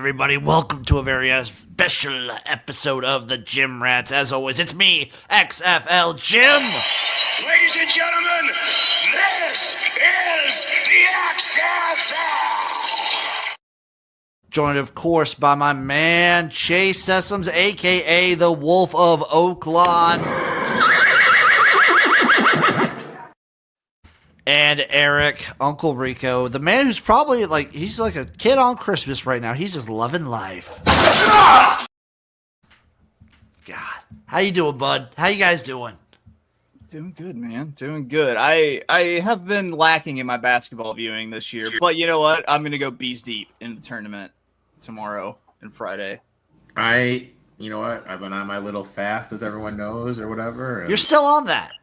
everybody. Welcome to a very special episode of the Gym Rats. As always, it's me, XFL Jim. Ladies and gentlemen, this is the XFL. Joined, of course, by my man, Chase Sessoms, a.k.a. the Wolf of Oaklawn. And Eric, Uncle Rico, the man who's probably he's like a kid on Christmas right now. He's just loving life. God. How you doing, bud? How you guys doing? Doing good, man. Doing good. I have been lacking in my basketball viewing this year, but you know what? I'm going to go bees deep in the tournament tomorrow and Friday. You know what? I've been on my little fast, as everyone knows, or whatever. You're still on that.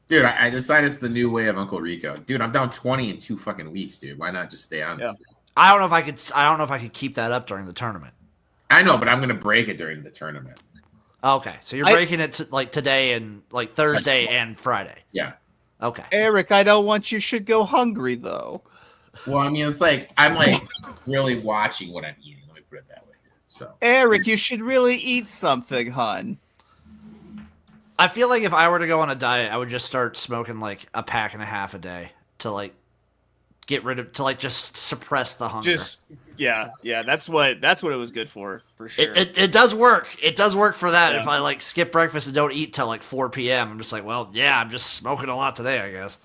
Dude, I decided it's the new way of Uncle Rico. Dude, I'm down 20 in 2 fucking weeks, dude. Why not just stay on this? I don't know if I could keep that up during the tournament. I know, but I'm gonna break it during the tournament. Okay, so you're breaking it today and Thursday and Friday. Yeah. Okay. Eric, I don't want you should go hungry though. Well, I mean, it's I'm really watching what I'm eating. Let me put it that way. So, Eric, you should really eat something, hun. I feel like if I were to go on a diet, I would just start smoking a pack and a half a day to get rid of just suppress the hunger. Yeah, that's what it was good for sure. It does work. It does work for that. Yeah. If I skip breakfast and don't eat till 4 p.m., I'm just I'm just smoking a lot today, I guess.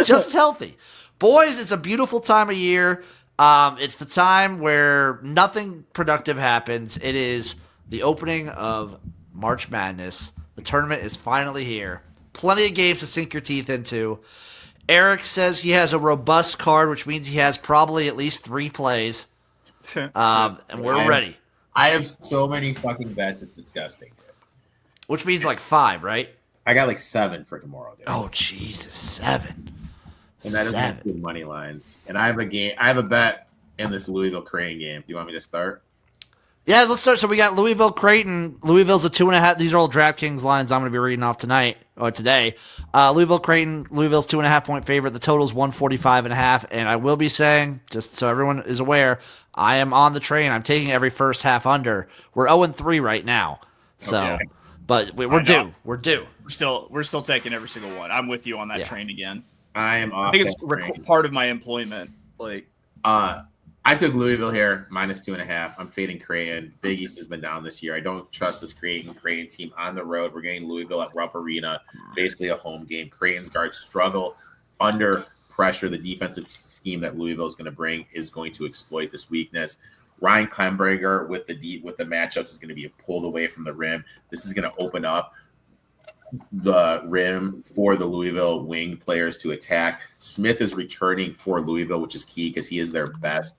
Just healthy. Boys, it's a beautiful time of year. It's the time where nothing productive happens. It is the opening of March Madness. The tournament is finally here. Plenty of games to sink your teeth into. Eric says he has a robust card, which means he has probably at least 3 plays. And we're ready. I have so many fucking bets, it's disgusting. Which means 5, right? I got 7 for tomorrow, dude. Oh, Jesus, 7. And that is good money lines. And I have a bet in this Louisville Creighton game. Do you want me to start? Yeah, let's start. So we got Louisville Creighton. Louisville's a 2.5. These are all DraftKings lines I'm going to be reading off tonight or today. Louisville Creighton. Louisville's 2.5 point favorite. The total's 145.5. And I will be saying, just so everyone is aware, I am on the train. I'm taking every first half under. We're 0-3 right now. So, okay. But we're due. We're due. We're still taking every single one. I'm with you on that train again. I am off. I think it's part of my employment. I took Louisville here, -2.5. I'm fading Creighton. Big East has been down this year. I don't trust this Creighton team on the road. We're getting Louisville at Rupp Arena, basically a home game. Creighton's guards struggle under pressure. The defensive scheme that Louisville is going to bring is going to exploit this weakness. Ryan Klemberger with the matchups is going to be pulled away from the rim. This is going to open up the rim for the Louisville wing players to attack. Smith is returning for Louisville, which is key because he is their best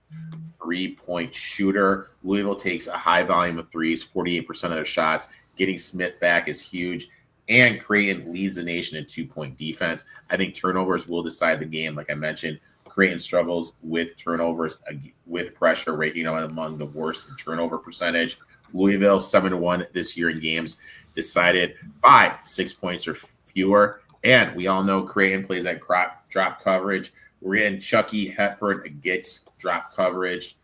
3-point shooter. Louisville takes a high volume of threes, 48% of their shots. Getting Smith back is huge. And Creighton leads the nation in 2-point defense. I think turnovers will decide the game. Like I mentioned, Creighton struggles with turnovers, with pressure rate, among the worst in turnover percentage. Louisville 7-1 this year in games decided by 6 points or fewer. And we all know Creighton plays that drop coverage. We're in Chucky Hepburn against drop coverage.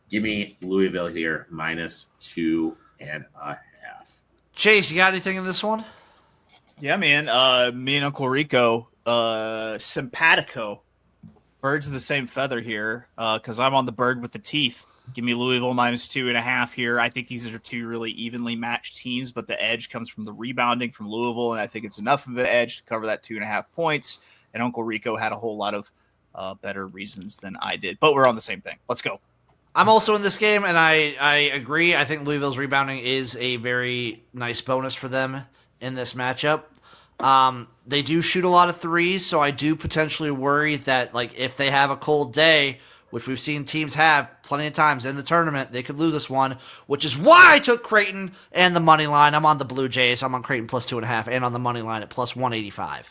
Give me Louisville here, -2.5. Chase, you got anything in this one? Yeah, man. Me and Uncle Rico, simpatico. Birds of the same feather here, because I'm on the bird with the teeth. Give me Louisville -2.5 here. I think these are 2 really evenly matched teams, but the edge comes from the rebounding from Louisville, and I think it's enough of an edge to cover that 2.5 points. And Uncle Rico had a whole lot of better reasons than I did, but we're on the same thing. Let's go. I'm also in this game, and I agree. I think Louisville's rebounding is a very nice bonus for them in this matchup. They do shoot a lot of threes, so I do potentially worry that if they have a cold day, which we've seen teams have plenty of times in the tournament, they could lose this one, which is why I took Creighton and the money line. I'm on the Blue Jays. I'm on Creighton +2.5 and on the money line at +185.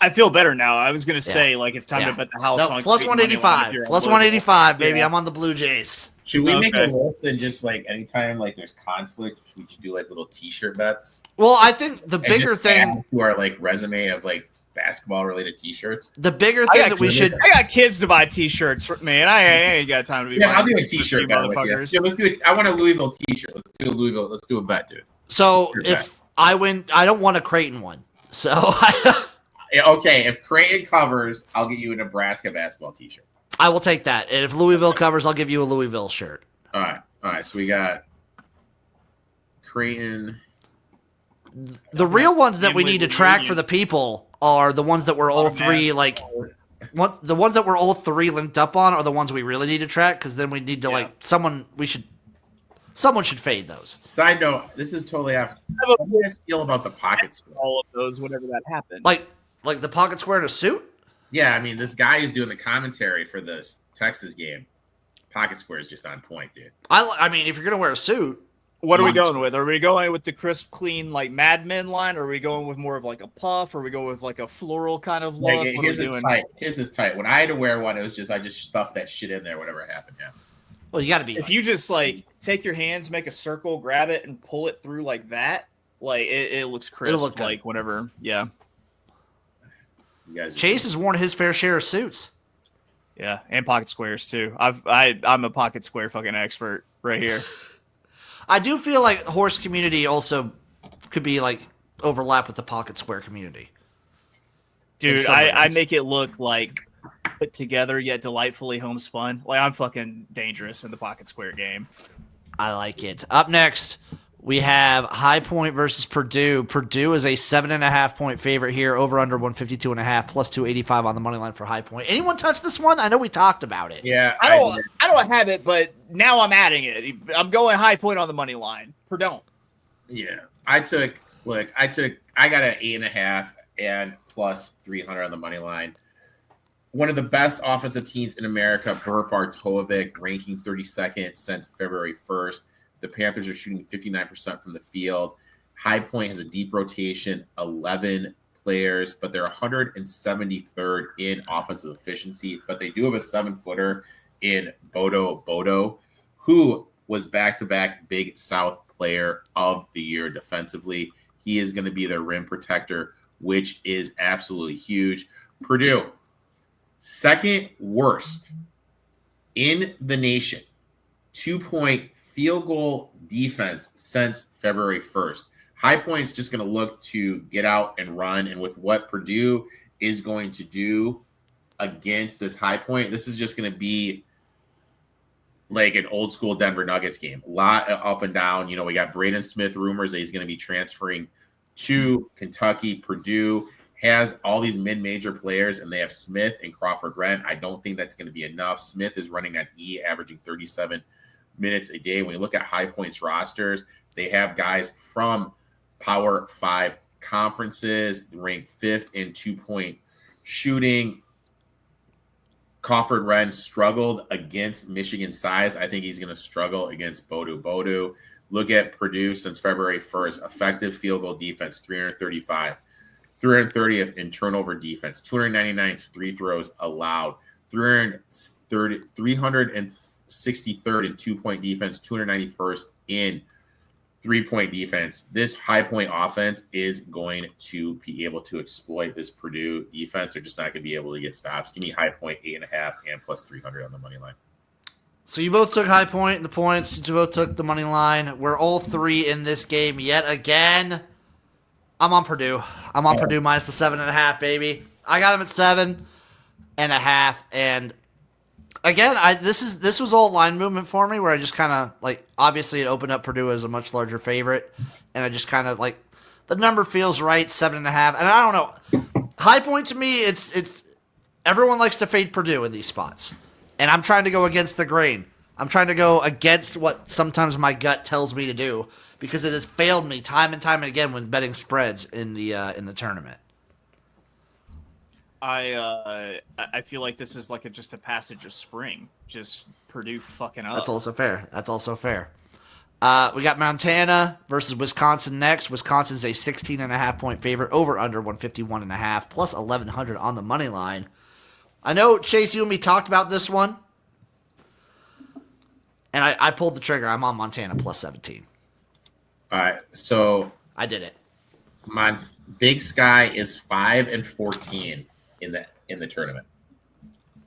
I feel better now. I was going to say, it's time to bet the house on +185. +185, baby. Yeah. I'm on the Blue Jays. Should we make a list and just anytime there's conflict, we should do little T-shirt bets? Well, I think the bigger thing to our resume of basketball related T-shirts. The bigger thing that we should. I got kids to buy T-shirts, man. I ain't got time to be. Yeah, I'll do a T-shirts T-shirt for bet with you. motherfuckers. Yeah, let's do it. I want a Louisville T-shirt. Let's do a Louisville. Let's do a bet, dude. So Your if bet. I win, I don't want a Creighton one. So Yeah, okay, if Creighton covers, I'll get you a Nebraska basketball T-shirt. I will take that. And if Louisville covers, I'll give you a Louisville shirt. All right. So we got Creighton. The real ones that we need to Win-win track reunion. for the people are the ones that we're all three the ones that we're all three linked up on are the ones we really need to track because then we need to someone should fade those. Side note: this is totally off. How do you guys feel about the pocket square? All of those, whenever that happened. Like the pocket square in a suit. Yeah, I mean, this guy who's doing the commentary for this Texas game, pocket square is just on point, dude. I mean, if you're gonna wear a suit, What are we going with? Are we going with the crisp, clean, like Mad Men line? Or are we going with more of like a puff? Or are we going with like a floral kind of look? Like, What are his we is doing? tight. His is tight. When I had to wear one, it was just I just stuffed that shit in there, whatever happened. Yeah. well, you got to be. If you just like take your hands, make a circle, grab it, and pull it through like that, like it looks crisp. It'll look good. Like whenever, yeah, You guys Chase has worn his fair share of suits. yeah, and pocket squares too. I'm a pocket square fucking expert right here. I do feel like horse community also could be like overlap with the pocket square community. Dude, some I ways. make it look like put together yet delightfully homespun. Like I'm fucking dangerous in the pocket square game. I like it. Up next, we have High Point versus Purdue. Purdue is a 7.5 point favorite here, over under 152.5, plus 285 on the money line for High Point. Anyone touch this one? I know we talked about it. Yeah, I don't have it, but now I'm adding it. I'm going high point on the money line. Purdue. Yeah, I got an 8.5 and plus 300 on the money line. One of the best offensive teams in America, Burp Artovic, ranking 32nd since February 1st. The Panthers are shooting 59% from the field. High Point has a deep rotation, 11 players, but they're 173rd in offensive efficiency. But they do have a 7-footer in Bodo, who was back-to-back Big South Player of the Year defensively. He is going to be their rim protector, which is absolutely huge. Purdue, second worst in the nation, 2-point field goal defense since February 1st. High Point's just going to look to get out and run, and with what Purdue is going to do against this High Point, this is just going to be like an old school Denver Nuggets game. A lot of up and down. You know, we got Braden Smith rumors that he's going to be transferring to Kentucky. Purdue has all these mid-major players, and they have Smith and Crawford Rent. I don't think that's going to be enough. Smith is running at E, averaging 37 minutes a day. When you look at High Point's rosters, they have guys from Power 5 conferences, ranked 5th in 2-point shooting. Crawford Wren struggled against Michigan size. I think he's going to struggle against Bodo. Look at Purdue since February 1st. Effective field goal defense, 335. 330th in turnover defense. 299th free throws allowed. 363rd in 2-point defense. 291st in 3-point defense. This High Point offense is going to be able to exploit this Purdue defense. They're just not going to be able to get stops. Give me High Point 8.5 and plus 300 on the money line. So you both took High Point in the points. You both took the money line. We're all three in this game yet again. I'm on Purdue. I'm on Purdue minus the 7.5, baby. I got him at 7.5, and again, this was all line movement for me, where I just kind of like, obviously it opened up Purdue as a much larger favorite, and I just kind of like, the number feels right, 7.5, and I don't know, High Point to me, it's everyone likes to fade Purdue in these spots, and I'm trying to go against the grain. I'm trying to go against what sometimes my gut tells me to do, because it has failed me time and time again when betting spreads in the tournament. I feel like this is like just a passage of spring. Just Purdue fucking up. That's also fair. We got Montana versus Wisconsin next. Wisconsin's a 16.5 point favorite, over under 151.5, plus 1,100 on the money line. I know, Chase, you and me talked about this one, and I pulled the trigger. I'm on Montana plus 17. All right, so I did it. Big Sky is 5-14 in the tournament.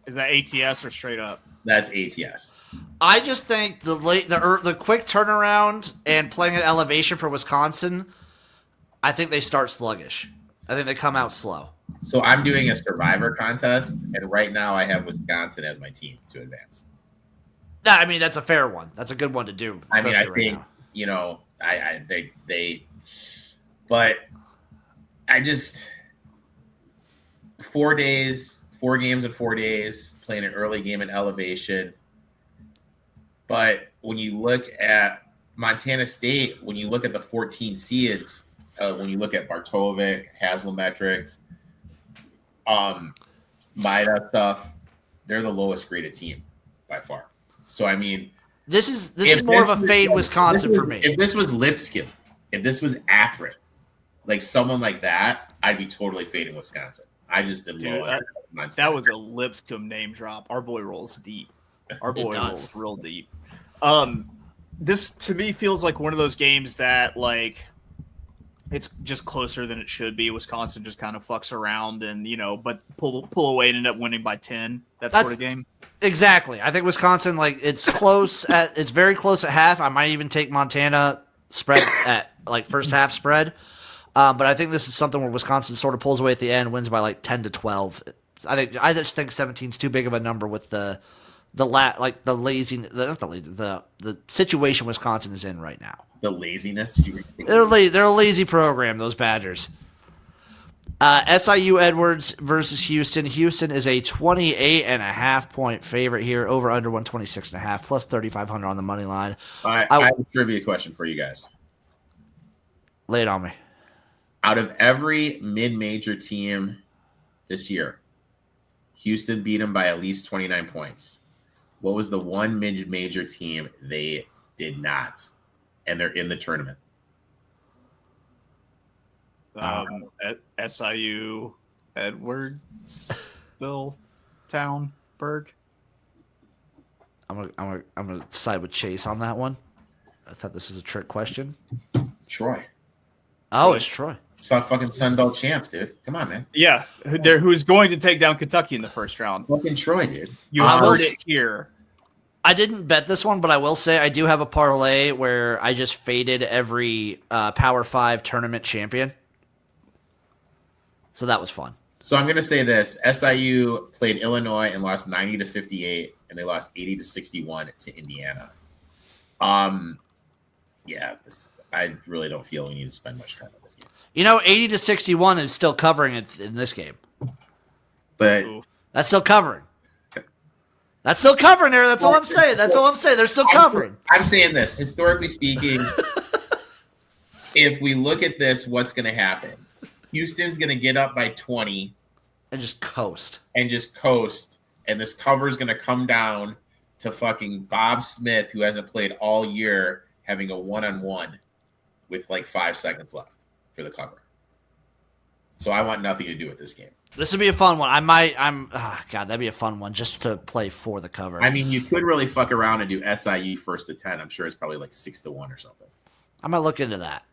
Is that ATS or straight up? That's ATS. I just think the quick turnaround and playing at elevation for Wisconsin, I think they start sluggish. I think they come out slow. So I'm doing a survivor contest, and right now I have Wisconsin as my team to advance. Yeah, I mean that's a fair one. That's a good one to do. I mean, I right think now. But I just 4 days, 4 games in 4 days, playing an early game in elevation. But when you look at Montana State, when you look at the 14 seeds, when you look at Bartovic, Haslametrics, Maida stuff, they're the lowest graded team by far. So I mean, this is more of a fade Wisconsin for me. If this was Lipscomb, if this was accurate, like someone like that, I'd be totally fading Wisconsin. I just am low. That was a Lipscomb name drop. Our boy rolls deep. Our boy rolls real deep. This to me feels like one of those games that like it's just closer than it should be. Wisconsin just kind of fucks around and but pull away and end up winning by 10. That's sort of game. Exactly. I think Wisconsin it's close it's very close at half. I might even take Montana spread at first half spread. But I think this is something where Wisconsin sort of pulls away at the end, wins by 10-12. I just think 17 is too big of a number with the situation Wisconsin is in right now. The laziness. Did you think they're a lazy program, those Badgers. SIU Edwards versus Houston. Houston is a 28.5 point favorite here, over under 126.5 plus 3,500 on the money line. I have a trivia question for you guys. Lay it on me. Out of every mid-major team this year, Houston beat them by at least 29 points. What was the one mid-major team they did not? And they're in the tournament. At SIU, Edwardsville, Townburg. I'm gonna side with Chase on that one. I thought this was a trick question. Troy. Oh, it's Troy. It's not fucking Sunbelt champs, dude. Come on, man. Yeah, who's going to take down Kentucky in the first round? Fucking Troy, dude. You heard it here. I didn't bet this one, but I will say I do have a parlay where I just faded every Power 5 tournament champion. So that was fun. So I'm going to say this. SIU played Illinois and lost 90-58, and they lost 80-61 to Indiana. Yeah, I really don't feel we need to spend much time on this game. 80-61 is still covering it in this game. But that's still covering. That's still covering there. That's all I'm saying. They're still covering. I'm saying this. Historically speaking, if we look at this, what's going to happen? Houston's going to get up by 20. And just coast. And this cover is going to come down to fucking Bob Smith, who hasn't played all year, having a one-on-one with 5 seconds left for the cover. So I want nothing to do with this game. This would be a fun one. That'd be a fun one just to play for the cover. I mean, you could really fuck around and do SIU first to 10. I'm sure it's probably 6-1 or something. I might look into that.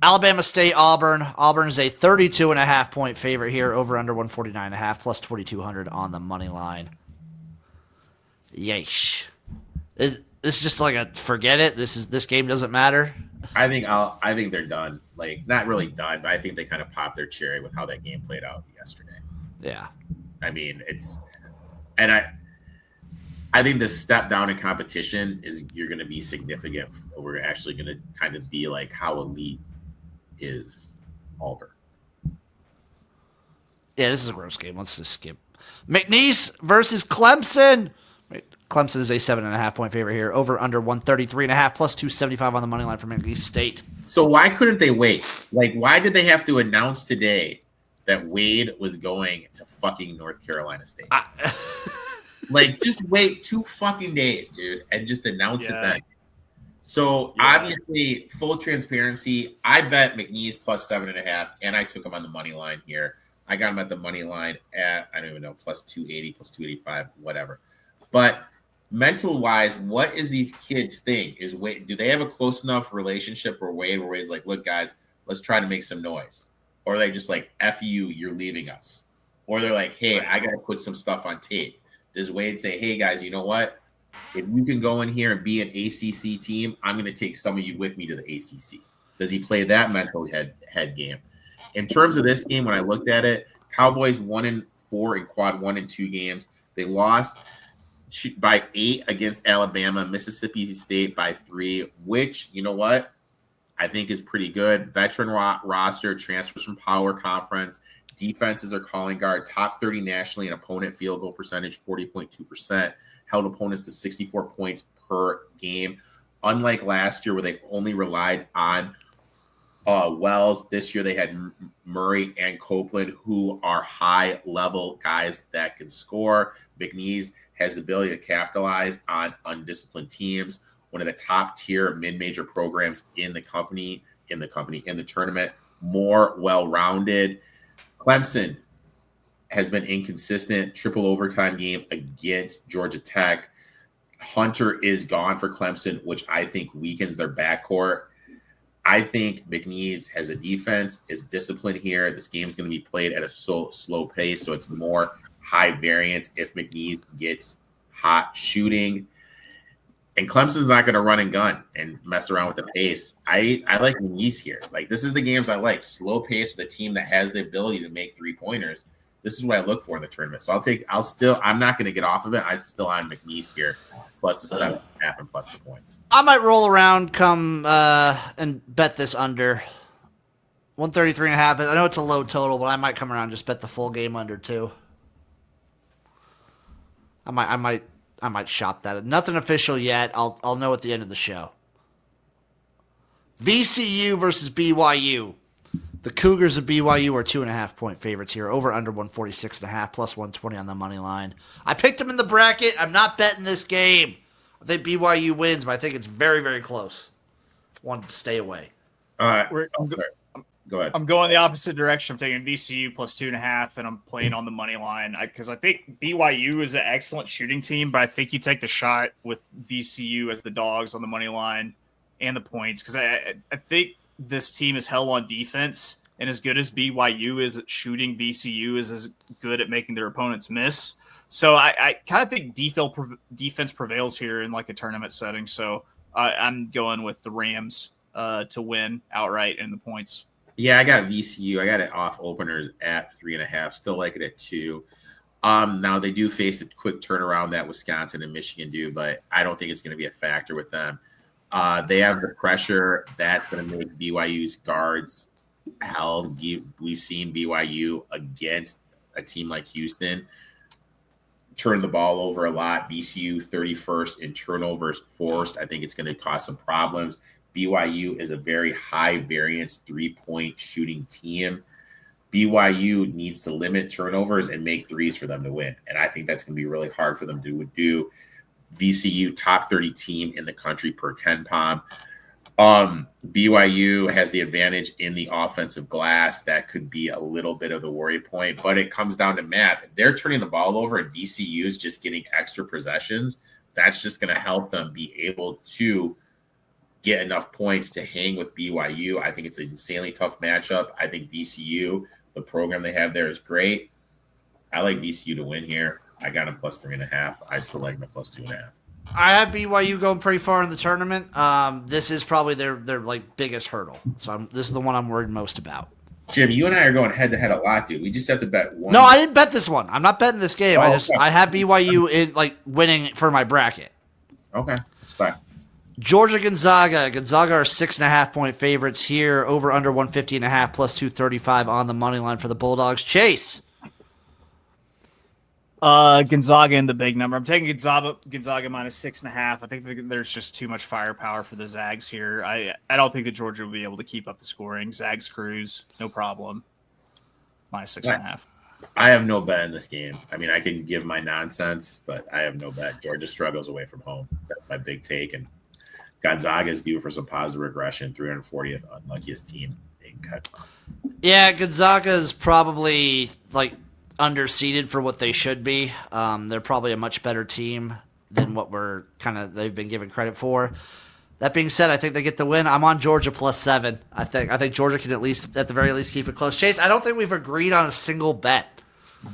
Alabama State, Auburn. Auburn is a 32.5 point favorite here, over under 149.5 plus 2,200 on the money line. Yeesh. This is just forget it. This game doesn't matter. I think they're done. Not really done, but I think they kind of popped their cherry with how that game played out yesterday. Yeah. I mean, I think the step down in competition you're going to be significant. We're actually going to kind of be how elite is Auburn. Yeah, this is a gross game. Let's just skip. McNeese versus Clemson. Clemson is a 7.5 point favorite here, over under 133.5 plus 275 on the money line for McNeese State. So why couldn't they wait? Why did they have to announce today that Wade was going to fucking North Carolina State? Just wait 2 fucking days, dude, and just announce it then. So obviously, full transparency, I bet McNeese plus 7.5, and I took him on the money line here. I got him at the money line at, I don't even know, plus 280, plus 285, whatever. But mental wise, what is these kids think? Do they have a close enough relationship where Wade's look, guys, let's try to make some noise? Or are they just like, F you, you're leaving us? Or they're like, hey, I got to put some stuff on tape. Does Wade say, hey, guys, you know what? If you can go in here and be an ACC team, I'm going to take some of you with me to the ACC. Does he play that mental head game? In terms of this game, when I looked at it, Cowboys 1-4 in quad 1 and 2 games. They lost by 8 against Alabama, Mississippi State by 3, which, you know what, I think is pretty good. Veteran roster, transfers from Power Conference. Defenses are calling guard, top 30 nationally in opponent field goal percentage, 40.2%. Held opponents to 64 points per game. Unlike last year where they only relied on Wells, this year they had Murray and Copeland, who are high-level guys that can score. McNeese has the ability to capitalize on undisciplined teams. One of the top-tier mid-major programs in the tournament. More well-rounded. Clemson has been inconsistent. Triple overtime game against Georgia Tech. Hunter is gone for Clemson, which I think weakens their backcourt. I think McNeese has a defense, is disciplined here. This game's going to be played at a slow pace, so it's more high variance if McNeese gets hot shooting. And Clemson's not going to run and gun and mess around with the pace. I like McNeese here. Like, this is the games I like. Slow pace with a team that has the ability to make three-pointers. This is what I look for in the tournament. So I'm not going to get off of it. I'm still on McNeese here, plus the 7.5 and plus the points. I might roll around, and bet this under 133.5. I know it's a low total, but I might come around and just bet the full game under too. I might shop that. Nothing official yet. I'll know at the end of the show. VCU versus BYU. The Cougars of BYU are 2.5-point favorites here. Over under 146.5 plus 120 on the money line. I picked them in the bracket. I'm not betting this game. I think BYU wins, but I think it's very, very close. One to stay away. All right. Go ahead. I'm going the opposite direction. I'm taking VCU plus 2.5, and I'm playing on the money line because I think BYU is an excellent shooting team, but I think you take the shot with VCU as the dogs on the money line and the points because I think this team is hell on defense, and as good as BYU is at shooting, VCU is as good at making their opponents miss. So I kind of think defense prevails here in like a tournament setting. So I'm going with the Rams to win outright in the points. Yeah, I got VCU. I got it off openers at 3.5. Still like it at 2. Now they do face a quick turnaround that Wisconsin and Michigan do, but I don't think it's going to be a factor with them. They have the pressure that's going to make BYU's guards held. We've seen BYU against a team like Houston turn the ball over a lot. VCU 31st in turnovers forced. I think it's going to cause some problems. BYU is a very high variance 3-point shooting team. BYU needs to limit turnovers and make threes for them to win. And I think that's going to be really hard for them to do. VCU top 30 team in the country per KenPom. BYU has the advantage in the offensive glass. That could be a little bit of the worry point, but it comes down to math. They're turning the ball over and VCU is just getting extra possessions. That's just going to help them be able to get enough points to hang with BYU. I think it's an insanely tough matchup. I think VCU, the program they have there is great. I like VCU to win here. I got them plus 3.5. I still like them plus 2.5. I have BYU going pretty far in the tournament. This is probably their like biggest hurdle. So this is the one I'm worried most about. Jim, you and I are going head to head a lot, dude. We just have to bet one. No, I didn't bet this one. I'm not betting this game. Oh, I have BYU in like winning for my bracket. Okay, respect. Georgia Gonzaga. Gonzaga are 6.5-point favorites here. Over under 150.5 plus 235 on the money line for the Bulldogs. Chase. Gonzaga in the big number. I'm taking Gonzaga minus 6.5. I think there's just too much firepower for the Zags here. I don't think that Georgia will be able to keep up the scoring. Zags cruise, no problem. Minus 6.5. I have no bet in this game. I mean, I can give my nonsense, but I have no bet. Georgia struggles away from home. That's my big take. And Gonzaga is due for some positive regression. 340th unluckiest team in cut. Yeah, Gonzaga is probably like underseeded for what they should be. They're probably a much better team than what they've been given credit for. That being said, I think they get the win. I'm on Georgia +7. I think Georgia can at the very least, keep it close. Chase, I don't think we've agreed on a single bet.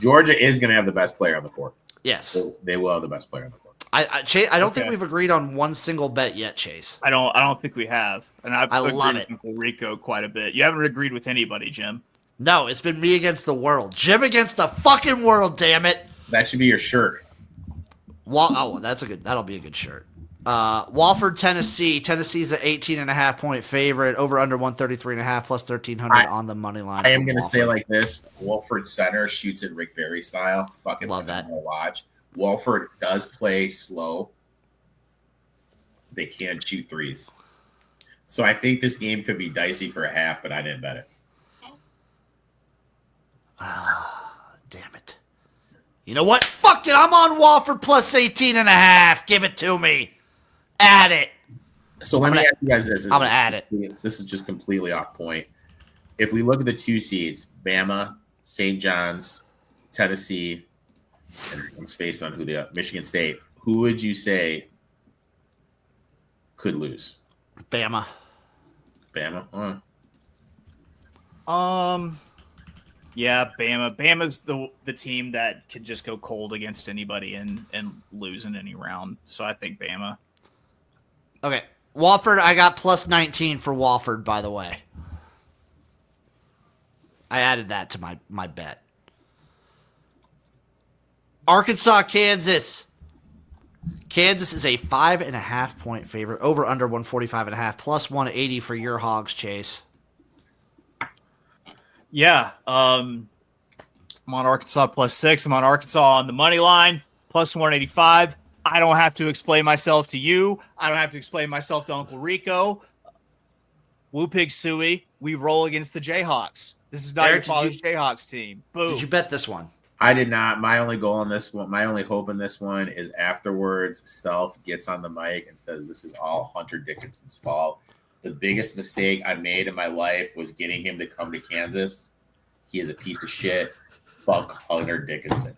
Georgia is going to have the best player on the court. Yes, They will have the best player on the court. Chase, I don't think we've agreed on one single bet yet, Chase. I don't think we have, and I love agreed it. with Uncle Rico quite a bit. You haven't agreed with anybody, Jim. No, it's been me against the world. Jim against the fucking world. Damn it. That should be your shirt. That'll be a good shirt. Wofford, Tennessee. Tennessee's an 18.5 point favorite. Over under 133.5 plus 1,300 on the money line. I am going to say like this: Wolford center shoots it Rick Barry style. Fucking love that. Watch. Wolford does play slow. They can shoot threes, so I think this game could be dicey for a half. But I didn't bet it. Damn it. You know what? Fuck it. I'm on Wofford plus 18.5. Give it to me. Add it. So let me ask you guys this. I'm going to add it. This is just completely off point. If we look at the 2 seeds, Bama, St. John's, Tennessee, and I'm spaced on Michigan State, who would you say could lose? Bama. Bama? Yeah, Bama. Bama's the team that could just go cold against anybody and lose in any round. So I think Bama. Okay. Wofford, I got plus 19 for Wofford, by the way. I added that to my bet. Arkansas, Kansas. Kansas is a 5.5 point favorite. Over under 145.5 plus 180 for your Hogs, Chase. Yeah. I'm on Arkansas +6. I'm on Arkansas on the money line plus 185. I don't have to explain myself to you. I don't have to explain myself to Uncle Rico. Woo Pig Suey. We roll against the Jayhawks. This is not Eric, your father's Jayhawks team. Boom. Did you bet this one? I did not. My only goal on this one, my only hope in this one is afterwards, Self gets on the mic and says this is all Hunter Dickinson's fault. The biggest mistake I made in my life was getting him to come to Kansas. He is a piece of shit. Fuck Hunter Dickinson.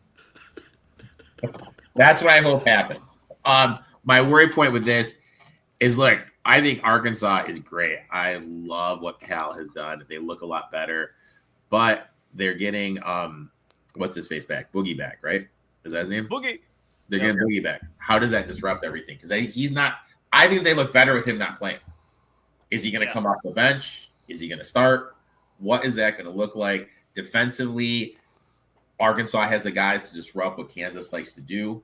That's what I hope happens. My worry point with this is, look, I think Arkansas is great. I love what Cal has done. They look a lot better, but they're getting what's his face back? Boogie back, right? Is that his name? Boogie. They're getting Boogie back. How does that disrupt everything? Because he's not. I think they look better with him not playing. Is he going to come off the bench? Is he going to start? What is that going to look like defensively? Arkansas has the guys to disrupt what Kansas likes to do.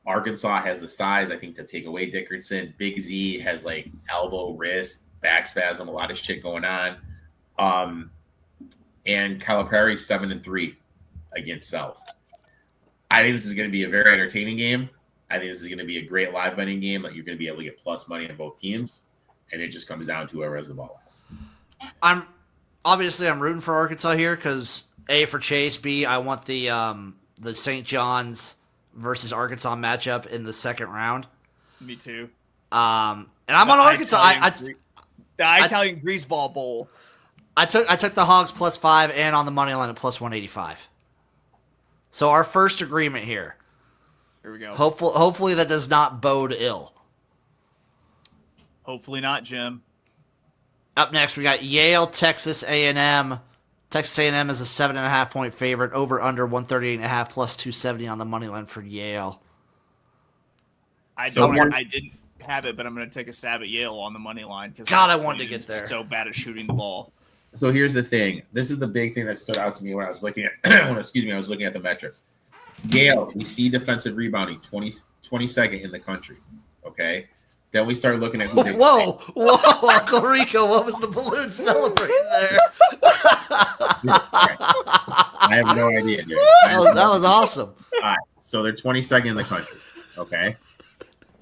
Arkansas has the size, I think, to take away Dickerson. Big Z has like elbow, wrist, back spasm, a lot of shit going on. And Calipari's 7-3 against South. I think this is going to be a very entertaining game. I think this is going to be a great live betting game that you're going to be able to get plus money on both teams. And it just comes down to whoever has the ball last. I'm rooting for Arkansas here because A, for Chase, B, I want the St. John's versus Arkansas matchup in the second round. Me too. And I'm on Arkansas. The Italian greaseball bowl. I took the Hogs +5 and on the money line at plus 185. So our first agreement here. Here we go. Hopefully that does not bode ill. Hopefully not, Jim. Up next, we got Yale, Texas A&M. Texas A&M is a 7.5 point favorite. Over under 138.5 plus 270 on the money line for Yale. I didn't have it, but I'm going to take a stab at Yale on the money line because God, I wanted to get there. So bad at shooting the ball. So here's the thing. This is the big thing that stood out to me when I was looking at I was looking at the metrics. Yale, we see defensive rebounding 22nd in the country. Okay. Then we started looking at who they Whoa, Uncle Rico, what was the balloon celebrating there? I have no idea, dude. That was awesome. All right. So they're 22nd in the country. Okay.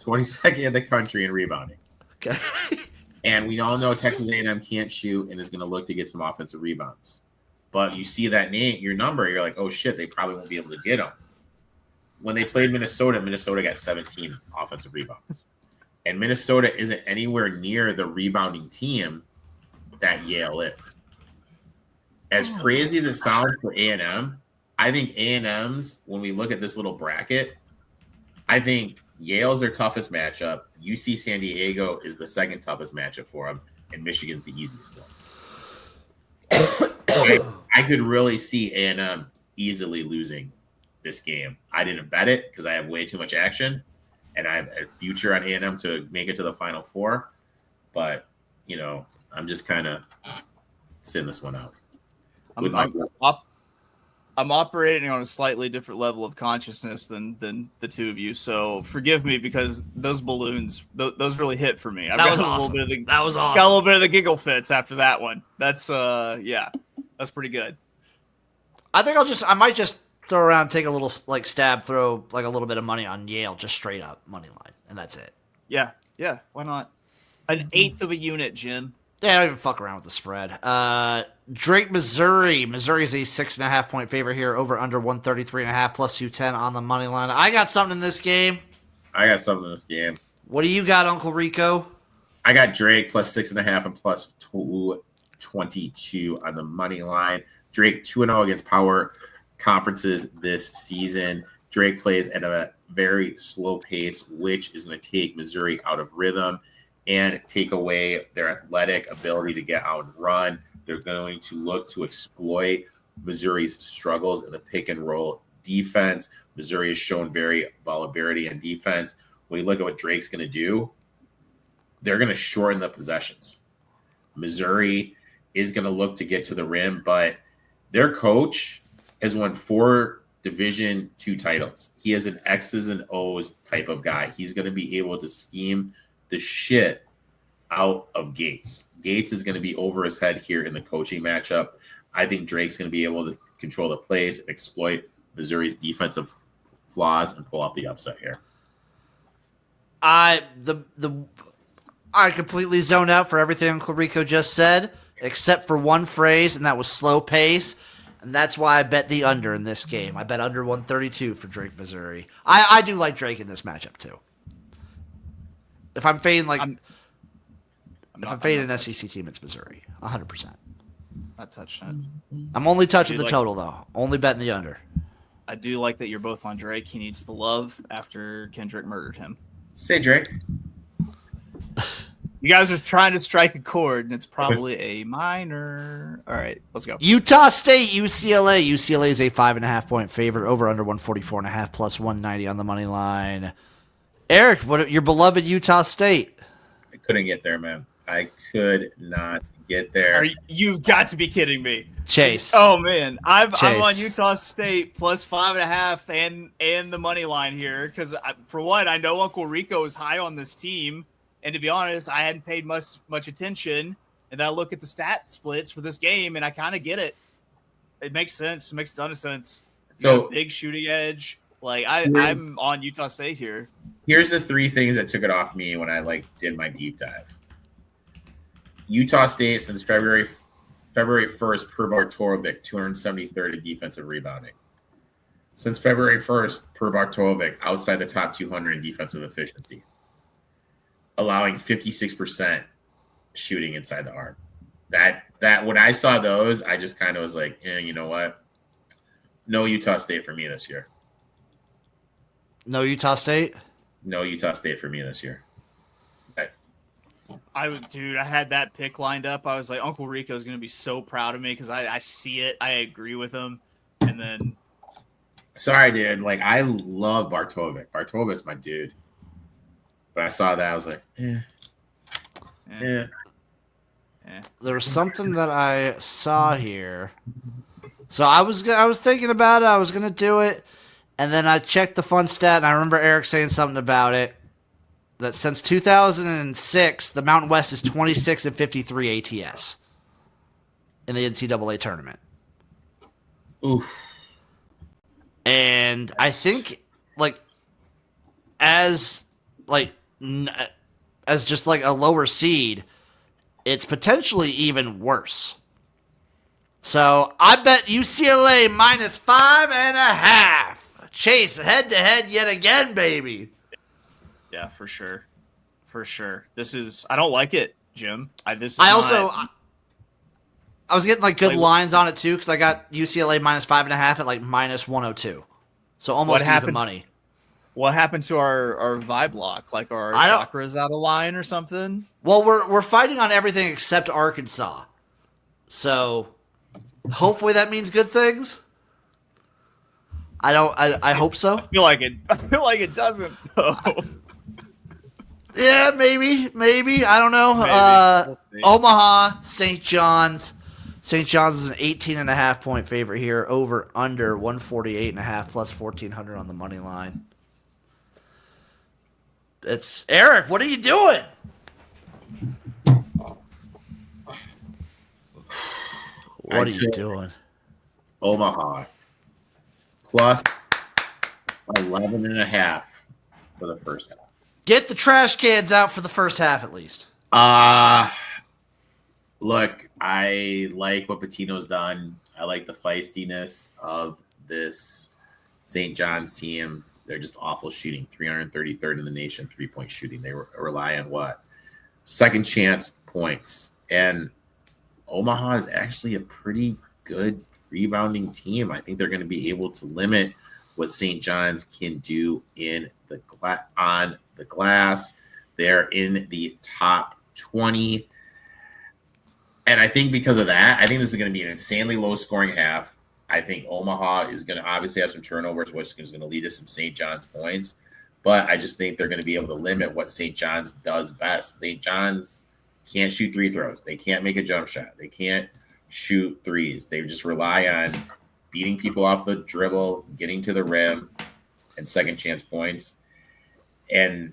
22nd in the country in rebounding. Okay. And we all know Texas A&M can't shoot and is going to look to get some offensive rebounds. But you see that name, your number, you're like, oh shit, they probably won't be able to get them. When they played Minnesota got 17 offensive rebounds. And Minnesota isn't anywhere near the rebounding team that Yale is. As crazy as it sounds for A&M, I think A&M's, when we look at this little bracket, I think Yale's their toughest matchup. UC San Diego is the second toughest matchup for them, and Michigan's the easiest one. I could really see A&M easily losing this game. I didn't bet it because I have way too much action, and I have a future on A&M to make it to the Final Four. But, I'm just kind of sitting this one out. I'm operating on a slightly different level of consciousness than the two of you, so forgive me because those balloons, those really hit for me. That was awesome. That was awesome. Got a little bit of the giggle fits after that one. That's that's pretty good. I might just throw around, take a little stab, throw a little bit of money on Yale, just straight up money line, and that's it. Yeah, why not? An eighth of a unit, Jim. Yeah, I don't even fuck around with the spread. Drake, Missouri. Missouri is a 6.5 point favorite here, over under 133.5 plus 210 on the money line. I got something in this game. What do you got, Uncle Rico? I got Drake plus 6.5 and plus 222 on the money line. Drake 2-0 against power conferences this season. Drake plays at a very slow pace, which is going to take Missouri out of rhythm and take away their athletic ability to get out and run. They're going to look to exploit Missouri's struggles in the pick and roll defense. Missouri has shown very vulnerability in defense. When you look at what Drake's going to do, they're going to shorten the possessions. Missouri is going to look to get to the rim, but their coach has won 4 Division II titles. He is an X's and O's type of guy. He's going to be able to scheme the shit out of Gates. Gates is going to be over his head here in the coaching matchup. I think Drake's going to be able to control the plays, exploit Missouri's defensive flaws, and pull out the upset here. I completely zoned out for everything Uncle Rico just said, except for one phrase, and that was slow pace. And that's why I bet the under in this game. I bet under 132 for Drake, Missouri. I do like Drake in this matchup too. If I'm fading an SEC team, it's Missouri, 100%. Not touched on. I'm only touching the total though. Only betting the under. I do like that you're both on Drake. He needs the love after Kendrick murdered him. Say Drake. You guys are trying to strike a chord, and it's probably a minor. All right, let's go. Utah State, UCLA. UCLA is a 5.5 point favorite, over under 144.5 plus 190 on the money line. Eric, what your beloved Utah State? I couldn't get there, man. I could not get there. You've got to be kidding me. Chase. Oh man, I'm on Utah State plus 5.5 and the money line here because for one, I know Uncle Rico is high on this team, and to be honest, I hadn't paid much attention. And then I look at the stat splits for this game, and I kind of get it. It makes sense. It makes a ton of sense. So big shooting edge. I'm on Utah State here. Here's the 3 things that took it off me when I did my deep dive. Utah State since February 1st per Bartolovic, 273rd in defensive rebounding. Since February 1st per Bartolovic, outside the top 200 in defensive efficiency, allowing 56% shooting inside the arc. That when I saw those, I just kind of was like, you know what? No Utah State for me this year. No Utah State? No Utah State for me this year. I had that pick lined up. I was like, Uncle Rico is going to be so proud of me because I see it. I agree with him. And then. Sorry, dude. I love Bartolovic. Bartolovic's my dude. But I saw that. I was like, There was something that I saw here. So I was thinking about it. I was going to do it. And then I checked the fun stat, and I remember Eric saying something about it. That since 2006, the Mountain West is 26-53 ATS in the NCAA tournament. Oof. And I think, as just a lower seed, it's potentially even worse. So I bet UCLA minus 5.5. Chase head-to-head yet again, baby. Yeah, for sure. This is. I don't like it, Jim. I was getting good lines on it too because I got UCLA minus 5.5 at minus 102, so almost even money. What happened to our vibe lock? Like our chakras out of line or something? Well, we're fighting on everything except Arkansas. So hopefully that means good things. I hope so. I feel like it doesn't though. Yeah, maybe. I don't know. We'll Omaha, St. John's. St. John's is an 18.5-point favorite here. Over under 148.5 plus 1,400 on the money line. It's Eric. What are you doing? What are you doing? Omaha plus 11.5 for the first half. Get the trash cans out for the first half at least. Look, I like what Patino's done. I like the feistiness of this St. John's team. They're just awful shooting. 333rd in the nation, 3-point shooting. They rely on what? Second chance points. And Omaha is actually a pretty good rebounding team. I think they're going to be able to limit what St. John's can do on the glass. They're in the top 20. And I think because of that, I think this is going to be an insanely low-scoring half. I think Omaha is going to obviously have some turnovers, which is going to lead to some St. John's points. But I just think they're going to be able to limit what St. John's does best. St. John's can't shoot free throws. They can't make a jump shot. They can't shoot threes. They just rely on beating people off the dribble, getting to the rim, and second chance points. And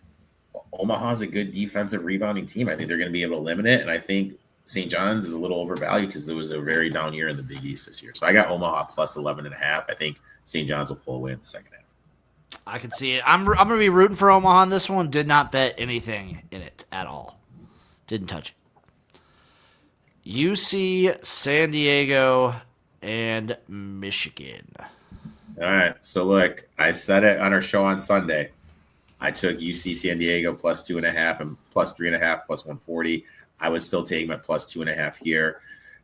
Omaha's a good defensive rebounding team. I think they're going to be able to limit it. And I think St. John's is a little overvalued because it was a very down year in the Big East this year. So I got Omaha plus 11.5. I think St. John's will pull away in the second half. I can see it. I'm going to be rooting for Omaha on this one. Did not bet anything in it at all. Didn't touch it. UC, San Diego, and Michigan. All right. So look, I said it on our show on Sunday. I took UC San Diego plus 2.5 and plus 3.5 plus 140. I would still take them at plus 2.5 here.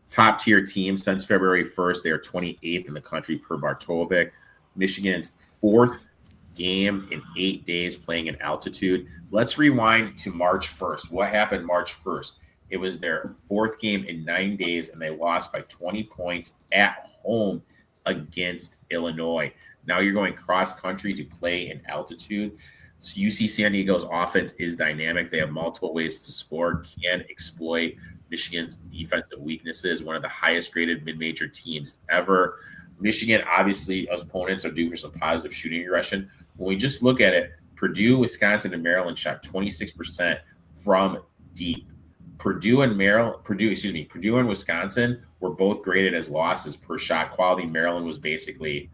Top tier team since February 1st. They are 28th in the country per Bartovic. Michigan's fourth game in 8 days playing in altitude. Let's rewind to March 1st. What happened March 1st? It was their fourth game in 9 days, and they lost by 20 points at home against Illinois. Now you're going cross country to play in altitude. So UC San Diego's offense is dynamic. They have multiple ways to score, can exploit Michigan's defensive weaknesses, one of the highest graded mid-major teams ever. Michigan, obviously, opponents are due for some positive shooting aggression. When we just look at it, Purdue, Wisconsin, and Maryland shot 26% from deep. Purdue and Wisconsin were both graded as losses per shot quality. Maryland was basically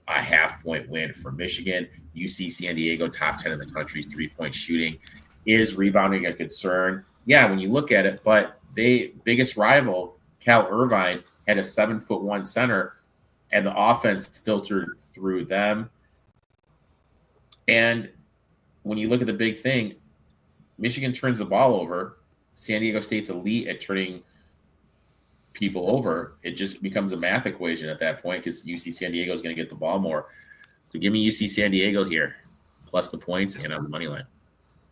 a half-point win for Michigan. UC San Diego, top 10 in the country's three-point shooting. Is rebounding a concern? Yeah, when you look at it, but biggest rival, Cal Irvine, had a 7'1" center, and the offense filtered through them. And when you look at the big thing, Michigan turns the ball over. San Diego State's elite at turning people over. It just becomes a math equation at that point because UC San Diego is going to get the ball more. So give me UC San Diego here, plus the points and on the money line.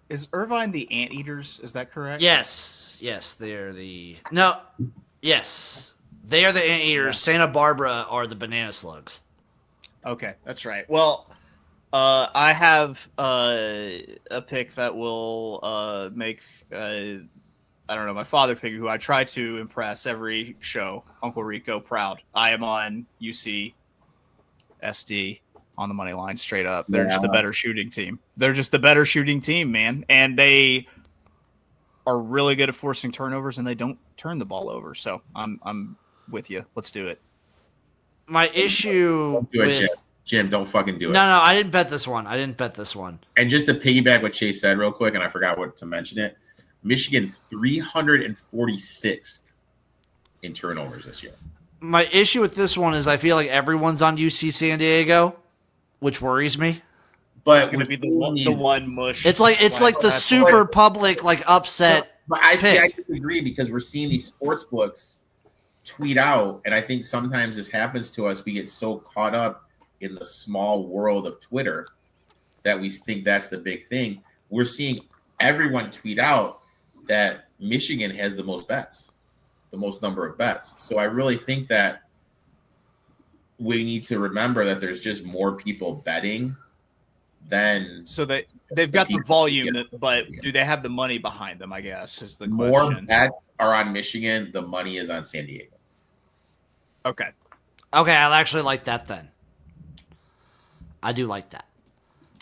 Is Irvine the Anteaters? Is that correct? Yes, they are the Yes, they are the Anteaters. Santa Barbara are the Banana Slugs. Okay, that's right. Well, I have a pick that will make I don't know, my father figure, who I try to impress every show, Uncle Rico, proud. I am on UC SD on the money line, straight up. They're just the better shooting team. They're just the better shooting team, man. And they are really good at forcing turnovers, and they don't turn the ball over. So I'm with you. Let's do it. My issue with Jim, don't fucking do it. No, I didn't bet this one. And just to piggyback what Chase said real quick, and I forgot what to mention it, Michigan 346th in turnovers this year. My issue with this one is I feel like everyone's on UC San Diego, which worries me. But it's going to be the one mush. It's like the super public like upset. But I disagree because we're seeing these sports books tweet out, and I think sometimes this happens to us. We get so caught up in the small world of Twitter that we think that's the big thing. We're seeing everyone tweet out that Michigan has the most bets, the most number of bets. So I really think that we need to remember that there's just more people betting than. So they've got the volume, but do they have the money behind them, I guess, is the More question. bets are on Michigan. The money is on San Diego. Okay. Okay, I'll actually like that then. I do like that.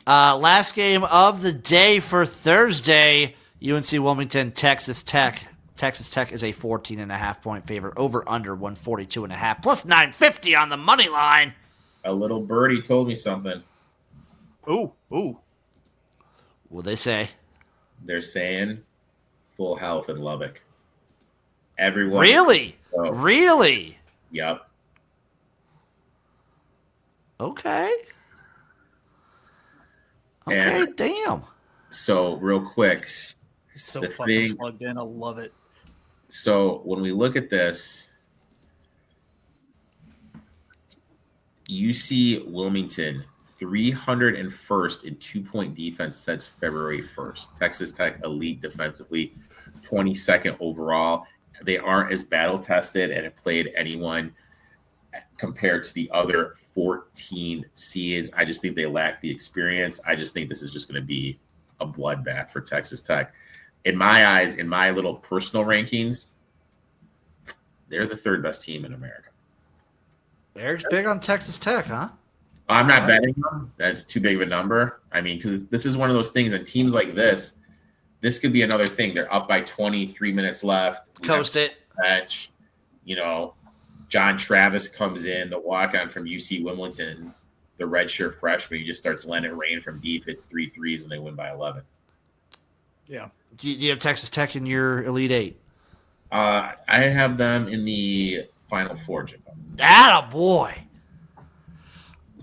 Last game of the day for Thursday, UNC Wilmington, Texas Tech. Texas Tech is a 14.5-point favorite, over under 142.5, plus 950 on the money line. A little birdie told me something. Ooh. What'd they say? They're saying full health in Lubbock. Everyone. Really? Oh. Really? Yep. Okay. Okay, And damn. so real quick. So the fucking thing- plugged in. I love it. So when we look at this, UC Wilmington 301st in 2-point defense since February 1st. Texas Tech elite defensively, 22nd overall. They aren't as battle tested and have played anyone compared to the other 14 seeds. I just think they lack the experience. I just think this is just going to be a bloodbath for Texas Tech. In my eyes, in my little personal rankings, they're the third best team in America. Eric's big on Texas Tech, huh? I'm not betting them. That's too big of a number. I mean, because this is one of those things, and teams like this could be another thing. They're up by 23 minutes left. Coast it. Bench. John Travis comes in, the walk-on from UC Wilmington, the redshirt freshman. He just starts letting it rain from deep, hits 3 threes, and they win by 11. Yeah. Do you have Texas Tech in your Elite Eight? I have them in the Final Four, Jim. Attaboy.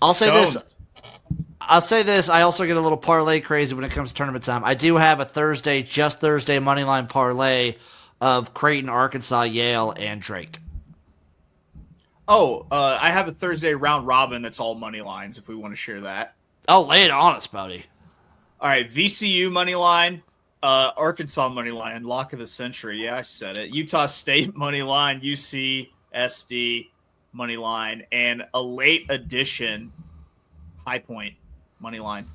I'll say Stones. this. I also get a little parlay crazy when it comes to tournament time. I do have a Thursday moneyline parlay of Creighton, Arkansas, Yale, and Drake. Oh, I have a Thursday round robin that's all money lines if we want to share that. Oh, lay it on us, buddy. All right, VCU money line, Arkansas money line, lock of the century. Yeah, I said it. Utah State money line, UCSD money line, and a late addition High Point money line.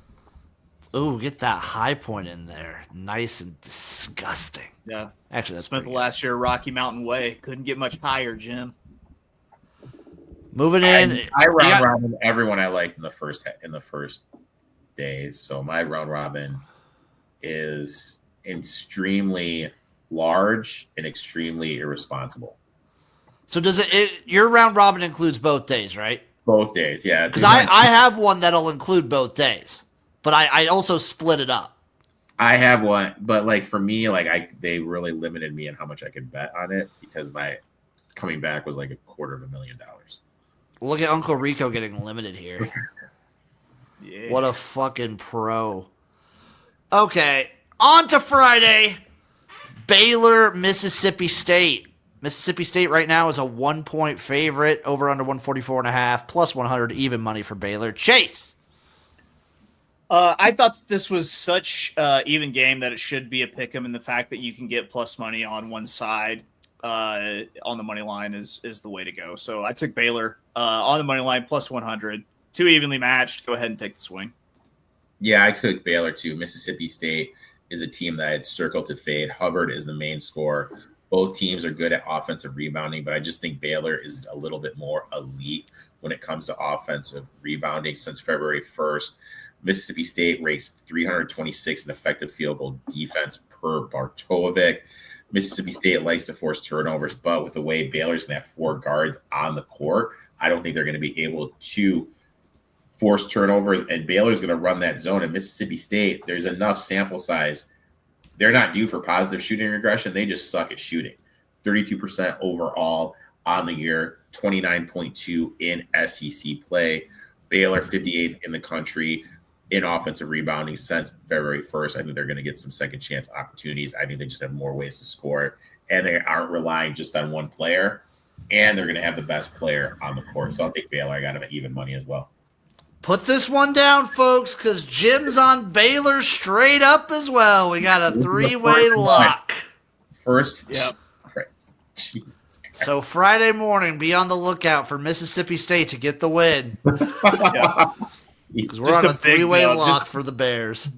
Ooh, get that high point in there. Nice and disgusting. Yeah, Actually, that's spent the pretty good. last year Rocky Mountain Way. Couldn't get much higher, Jim. Moving in. I round robin everyone I liked in the first days. So my round robin is extremely large and extremely irresponsible. So does your round robin includes both days, right? Both days, yeah. Because I have one that'll include both days, but I also split it up. I have one, but like for me, like they really limited me in how much I could bet on it because my coming back was like $250,000. Look at Uncle Rico getting limited here. Yeah. What a fucking pro. Okay, on to Friday. Baylor, Mississippi State. Mississippi State right now is a 1-point favorite, over under 144.5, plus 100 even money for Baylor. Chase. I thought that this was such even game that it should be a pick'em, and the fact that you can get plus money on one side on the money line is the way to go. So I took Baylor on the money line plus 100, too evenly matched. Go ahead and take the swing. Yeah, I took Baylor too. Mississippi State is a team that I had circled to fade. Hubbard is the main scorer. Both teams are good at offensive rebounding, but I just think Baylor is a little bit more elite when it comes to offensive rebounding. Since February 1st, Mississippi State rates 326 in effective field goal defense per Bartovic. Mississippi State likes to force turnovers, but with the way Baylor's going to have 4 guards on the court, I don't think they're going to be able to force turnovers, and Baylor's going to run that zone. At Mississippi State, there's enough sample size. They're not due for positive shooting regression. They just suck at shooting. 32% overall on the year, 29.2 in SEC play. Baylor 58th in the country in offensive rebounding since February 1st. I think they're going to get some second chance opportunities. I think they just have more ways to score, and they aren't relying just on one player, and they're going to have the best player on the court. So I'll take Baylor. I got them at even money as well. Put this one down, folks, because Jim's on Baylor straight up as well. We got a three-way lock. First. Yep. Christ. Jesus Christ. So Friday morning, be on the lookout for Mississippi State to get the win. Yeah. Because we're on a three-way lock for the Bears.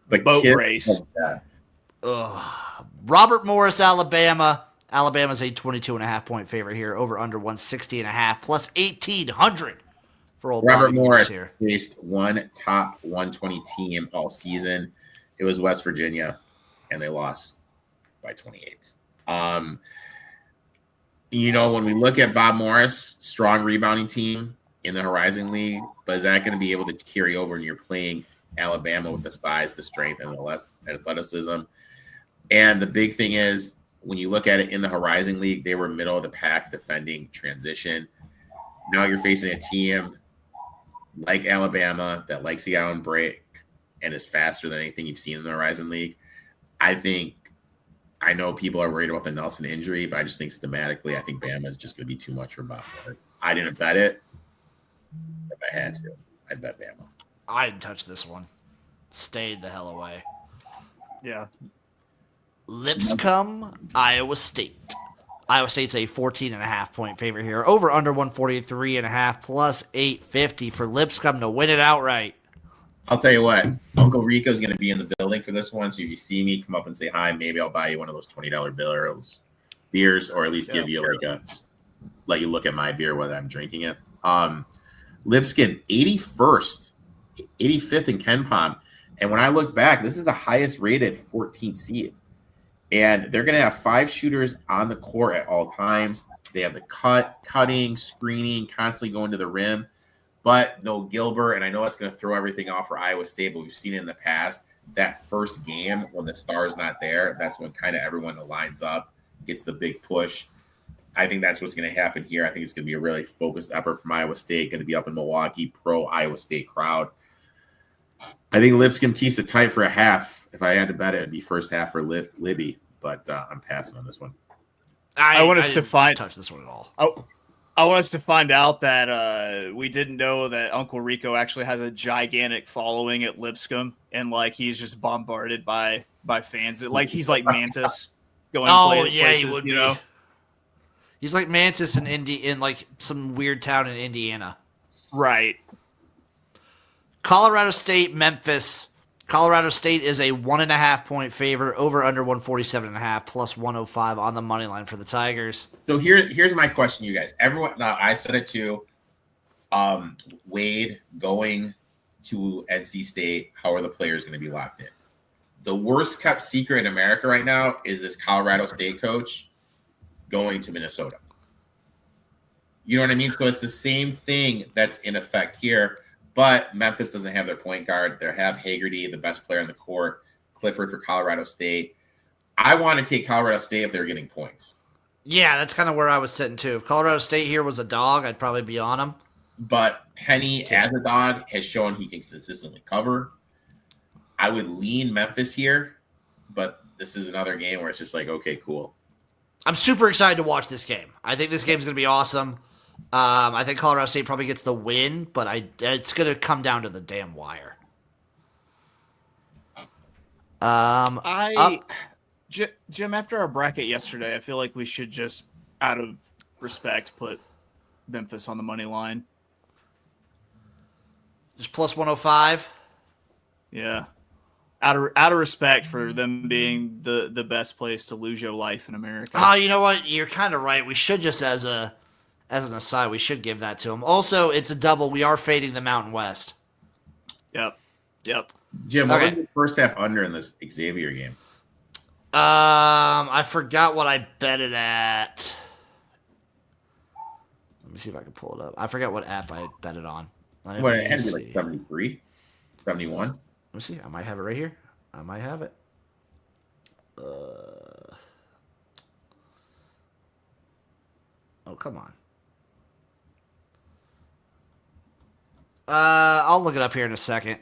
The Boat kid race. of that. Robert Morris, Alabama. Alabama's a 22.5-point favorite here. Over under 160.5 plus 1,800 for old Robert Bobby Morris here. faced one top 120 team all season. It was West Virginia, and they lost by 28. When we look at Bob Morris, strong rebounding team in the Horizon League, but is that going to be able to carry over when you're playing Alabama with the size, the strength, and the less athleticism? And the big thing is, when you look at it in the Horizon League, they were middle of the pack defending transition. Now you're facing a team like Alabama that likes to get on break and is faster than anything you've seen in the Horizon League. I know people are worried about the Nelson injury, but I just think schematically, I think Bama is just going to be too much for Bob Morris. I didn't bet it. If I had to, I'd bet Bama. I didn't touch this one. Stayed the hell away. Yeah. Lipscomb, Iowa State. Iowa State's a 14.5-point favorite here. Over under 143.5 plus 850 for Lipscomb to win it outright. I'll tell you what, Uncle Rico's going to be in the building for this one. So if you see me, come up and say hi. Maybe I'll buy you one of those $20 beers, or at least give you let you look at my beer whether I'm drinking it. Lipscomb, 85th in KenPom. And when I look back, this is the highest rated 14th seed. And they're going to have 5 shooters on the court at all times. They have the cutting, screening, constantly going to the rim. But no Gilbert, and I know it's going to throw everything off for Iowa State, but we've seen it in the past. That first game, when the star's not there, that's when kind of everyone lines up, gets the big push. I think that's what's going to happen here. I think it's going to be a really focused effort from Iowa State, going to be up in Milwaukee, pro-Iowa State crowd. I think Lipscomb keeps it tight for a half. If I had to bet it, it'd be first half for Libby, but I'm passing on this one. I want us to find touch this one at all. I want us to find out that we didn't know that Uncle Rico actually has a gigantic following at Lipscomb, and like he's just bombarded by fans. Like he's like Mantis going. Places, he would be. Know? He's like Mantis in like some weird town in Indiana. Right. Colorado State, Memphis. Colorado State is a 1.5-point favorite, over under 147.5 plus 105 on the money line for the Tigers. So here's my question, you guys. Everyone, now I said it too. Wade going to NC State. How are the players going to be locked in? The worst kept secret in America right now is this Colorado State coach going to Minnesota. You know what I mean? So it's the same thing that's in effect here. But Memphis doesn't have their point guard. They have Hagerty, the best player on the court. Clifford for Colorado State. I want to take Colorado State if they're getting points. Yeah, that's kind of where I was sitting too. If Colorado State here was a dog, I'd probably be on them. But Penny, as a dog, has shown he can consistently cover. I would lean Memphis here, but this is another game where it's just like, okay, cool. I'm super excited to watch this game. I think this game's going to be awesome. I think Colorado State probably gets the win, but it's going to come down to the damn wire. Jim, after our bracket yesterday, I feel like we should just, out of respect, put Memphis on the money line. Just plus 105? Yeah. Out of respect for them being the best place to lose your life in America. Oh, you know what? You're kind of right. We should just, as an aside, we should give that to them. Also, it's a double. We are fading the Mountain West. Yep. Jim, what was the first half under in this Xavier game? I forgot what I bet it at. Let me see if I can pull it up. I forgot what app I bet it on. What, it had to be like 73? 71? Let me see. I might have it right here. I might have it. Oh, come on. I'll look it up here in a second.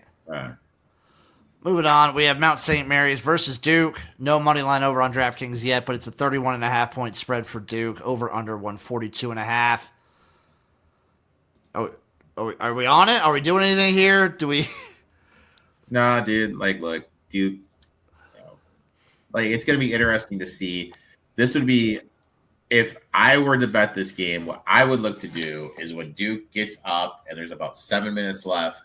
Moving on, we have Mount St. Mary's versus Duke. No money line over on DraftKings yet, but it's a 31.5-point spread for Duke. Over under 142.5. Oh, Are we on it? Are we doing anything here? Do we? Nah, dude. Like, look, Duke. Like, it's gonna be interesting to see. This would be if I were to bet this game. What I would look to do is when Duke gets up and there's about 7 minutes left,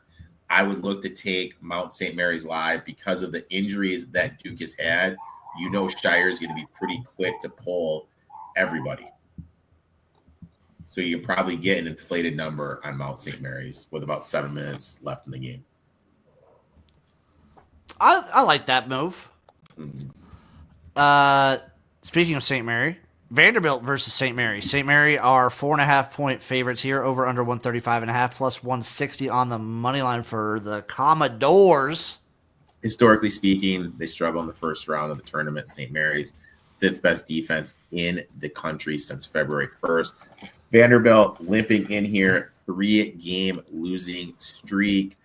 I would look to take Mount St. Mary's live because of the injuries that Duke has had. You know, Shire is going to be pretty quick to pull everybody. So you can probably get an inflated number on Mount St. Mary's with about 7 minutes left in the game. I like that move. Mm-hmm. Speaking of St. Mary, Vanderbilt versus St. Mary. St. Mary are 4.5-point favorites here, over under 135.5 plus 160 on the money line for the Commodores. Historically speaking, they struggle in the first round of the tournament. St. Mary's, fifth best defense in the country since February 1st. Vanderbilt limping in here, 3-game losing streak.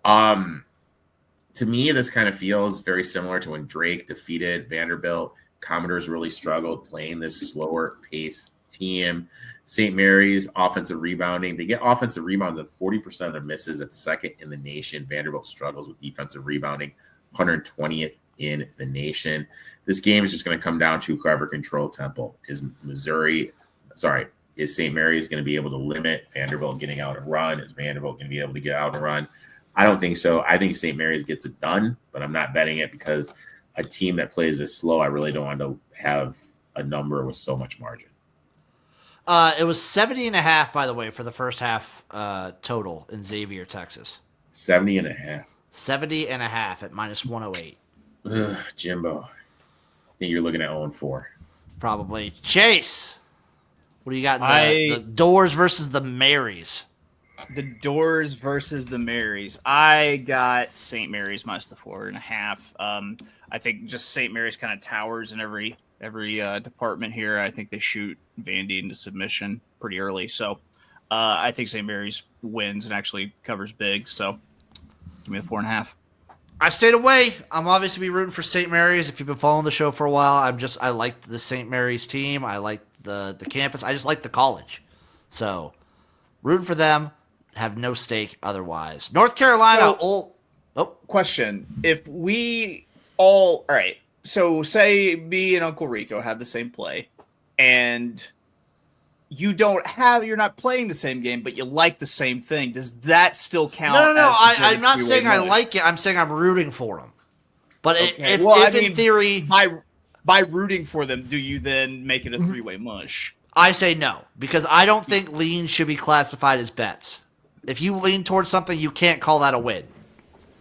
To me, this kind of feels very similar to when Drake defeated Vanderbilt. Commodores really struggled playing this slower pace team. St. Mary's offensive rebounding. They get offensive rebounds at 40% of their misses at second in the nation. Vanderbilt struggles with defensive rebounding, 120th in the nation. This game is just going to come down to whoever control Temple. Is St. Mary's going to be able to limit Vanderbilt getting out and run? Is Vanderbilt going to be able to get out and run? I don't think so. I think St. Mary's gets it done, but I'm not betting it because a team that plays this slow, I really don't want to have a number with so much margin. It was 70.5, by the way, for the first half total in Xavier, Texas. 70.5. 70.5 at minus 108. Ugh, Jimbo. I think you're looking at 0-4. Probably. Chase, what do you got in the Doors versus the Marys? The Doors versus the Marys. I got St. Mary's minus the 4.5. I think just St. Mary's kind of towers in every department here. I think they shoot Vandy into submission pretty early. So I think St. Mary's wins and actually covers big. So give me the 4.5. I stayed away. I'm obviously be rooting for St. Mary's. If you've been following the show for a while, I like the St. Mary's team. I like the campus. I just like the college. So rooting for them. Have no stake otherwise. North Carolina. Question. If we all right. So say me and Uncle Rico have the same play and you're not playing the same game, but you like the same thing. Does that still count? No. I'm not saying I like it. I'm saying I'm rooting for them. But okay. in theory, by rooting for them, do you then make it a three-way mush? I say no, because I don't think leans should be classified as bets. If you lean towards something, you can't call that a win.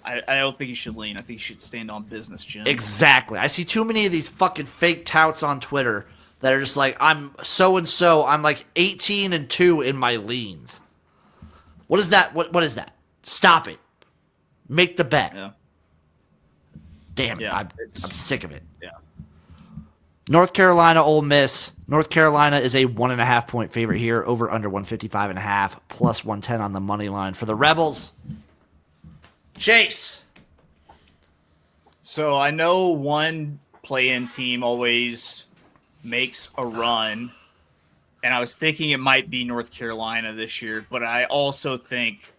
I don't think you should lean. I think you should stand on business, Jim. Exactly. I see too many of these fucking fake touts on Twitter that are just like, I'm so-and-so. I'm like 18-2 in my leans. What is that? What is that? Stop it. Make the bet. Yeah. Damn it. I'm sick of it. Yeah. North Carolina, Ole Miss. North Carolina is a 1.5-point favorite here, over under 155.5, plus 110 on the money line for the Rebels. Chase. So I know one play-in team always makes a run, and I was thinking it might be North Carolina this year, but I also think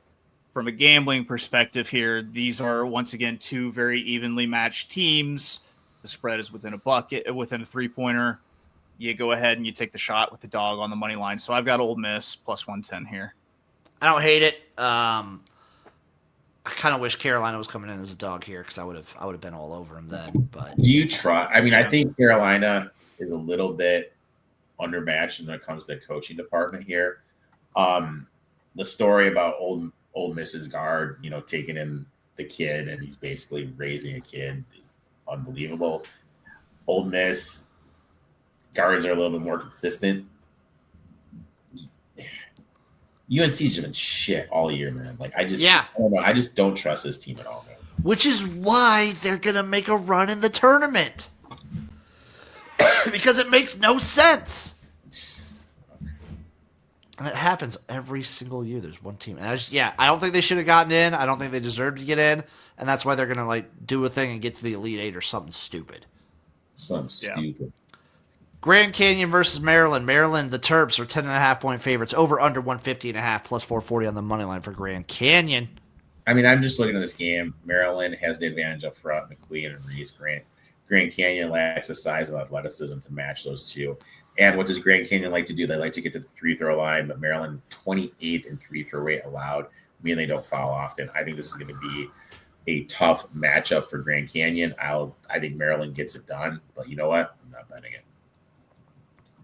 from a gambling perspective here, these are once again two very evenly matched teams. The spread is within a three-pointer. You go ahead and you take the shot with the dog on the money line. So I've got Ole Miss plus 110 here. I don't hate it. I kind of wish Carolina was coming in as a dog here because I would have been all over him then. But You try. I mean, I think Carolina is a little bit undermatched when it comes to the coaching department here. The story about old Mrs. Guard, taking in the kid and he's basically raising a kid is unbelievable. Old Miss guards are a little bit more consistent. UNC's just been shit all year, man. Like I don't know. I just don't trust this team at all, man. Which is why they're gonna make a run in the tournament. Because it makes no sense. And it happens every single year. There's one team. And I don't think they should have gotten in. I don't think they deserved to get in. And that's why they're gonna do a thing and get to the Elite Eight or something stupid. Something stupid. Grand Canyon versus Maryland. Maryland, the Terps are 10.5-point favorites. Over under 150.5 plus 440 on the money line for Grand Canyon. I mean, I'm just looking at this game. Maryland has the advantage up front. McQueen and Reese. Grand Canyon lacks the size and athleticism to match those two. And what does Grand Canyon like to do? They like to get to the free throw line, but Maryland 28th in free throw rate allowed, meaning they don't foul often. I think this is going to be a tough matchup for Grand Canyon. I think Maryland gets it done, but you know what? I'm not betting it.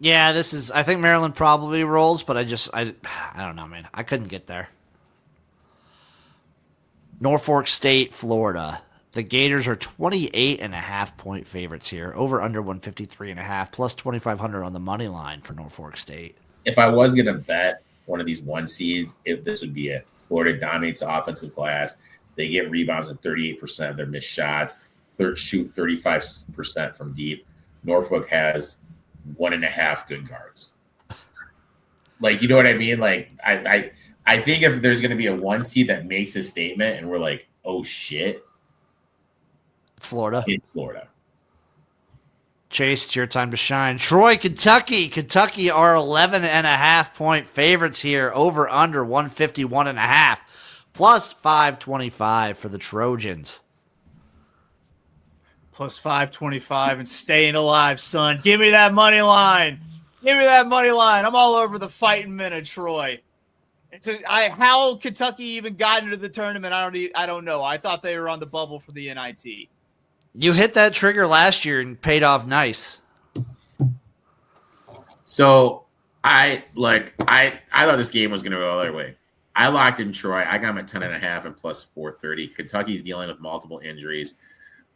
Yeah, I think Maryland probably rolls, but I don't know, man. I couldn't get there. Norfolk State, Florida. The Gators are 28.5-point favorites here. Over under 153.5 plus 2,500 on the money line for Norfolk State. If I was going to bet one of these one seeds, if this would be it. Florida dominates the offensive glass. They get rebounds at 38% of their missed shots. Shoot 35% from deep. Norfolk has 1.5 good guards. Like, you know what I mean? Like, I think if there's going to be a one seed that makes a statement and we're like, oh shit, it's Florida. It's Florida. Chase, it's your time to shine. Troy, Kentucky. Kentucky are 11.5-point favorites here. Over under 151.5 plus 525 for the Trojans. Plus 525 and staying alive, son. Give me that money line. Give me that money line. I'm all over the fighting men of Troy. How Kentucky even got into the tournament, I don't know. I thought they were on the bubble for the NIT. You hit that trigger last year and paid off nice. So I thought this game was going to go the other way. I locked in Troy. I got him at 10.5 and plus 430. Kentucky's dealing with multiple injuries.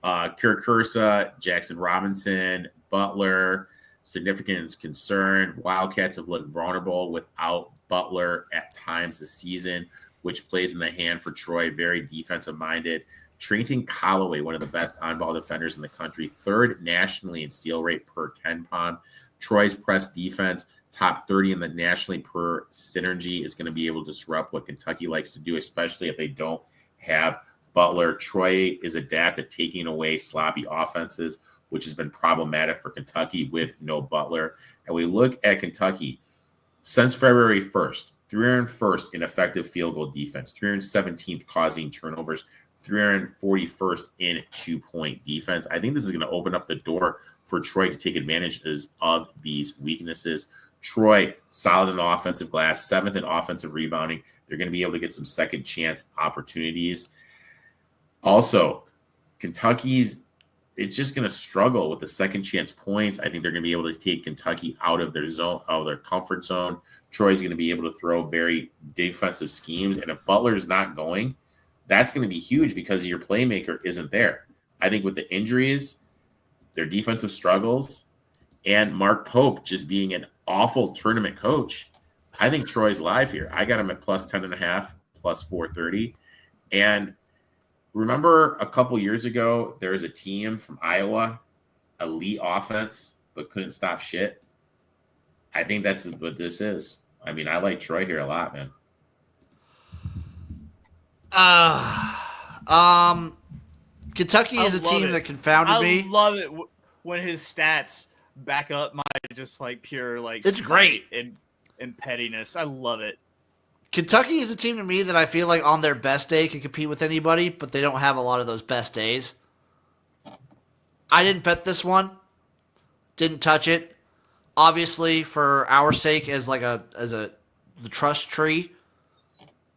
Kirk Kursa, Jackson Robinson, Butler, significant concern. Wildcats have looked vulnerable without Butler at times this season, which plays in the hand for Troy, very defensive-minded. Trenton Callaway, one of the best on-ball defenders in the country, third nationally in steal rate per KenPom. Troy's press defense, top 30 in the nationally per synergy, is going to be able to disrupt what Kentucky likes to do, especially if they don't have Butler. Troy is adept at taking away sloppy offenses, which has been problematic for Kentucky with no Butler. And we look at Kentucky since February 1st, 301st in effective field goal defense, 317th causing turnovers, 341st in 2-point defense. I think this is going to open up the door for Troy to take advantage of these weaknesses. Troy, solid in the offensive glass, 7th in offensive rebounding. They're going to be able to get some second chance opportunities. Also, Kentucky's it's just going to struggle with the second chance points. I think they're going to be able to take Kentucky out of their zone, out of their comfort zone. Troy's going to be able to throw very defensive schemes. And if Butler's not going, that's going to be huge because your playmaker isn't there. I think with the injuries, their defensive struggles, and Mark Pope just being an awful tournament coach, I think Troy's live here. I got him at plus 10.5, plus 430. And remember a couple years ago, there was a team from Iowa, elite offense, but couldn't stop shit. I think that's what this is. I mean, I like Troy here a lot, man. Kentucky is a team that confounded me. I love it when his stats back up my just like pure like it's great and pettiness. I love it. Kentucky is a team to me that I feel like on their best day can compete with anybody, but they don't have a lot of those best days. I didn't bet this one. Didn't touch it. Obviously, for our sake, as the trust tree,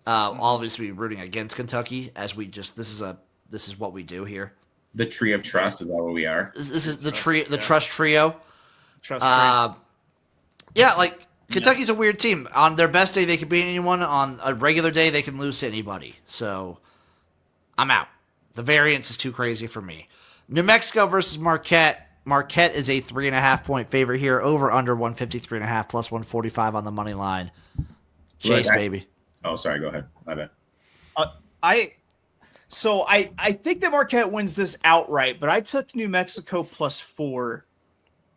I'll obviously be rooting against Kentucky as this is what we do here. The tree of trust, is that what we are? This is the trust trio. Trust tree. Yeah, like Kentucky's a weird team. On their best day, they can beat anyone. On a regular day, they can lose to anybody. So I'm out. The variance is too crazy for me. New Mexico versus Marquette. Marquette is a 3.5-point favorite here. Over under 153.5 plus 145 on the money line. Chase, baby. Oh, sorry. Go ahead. My bad. I think that Marquette wins this outright, but I took New Mexico plus 4.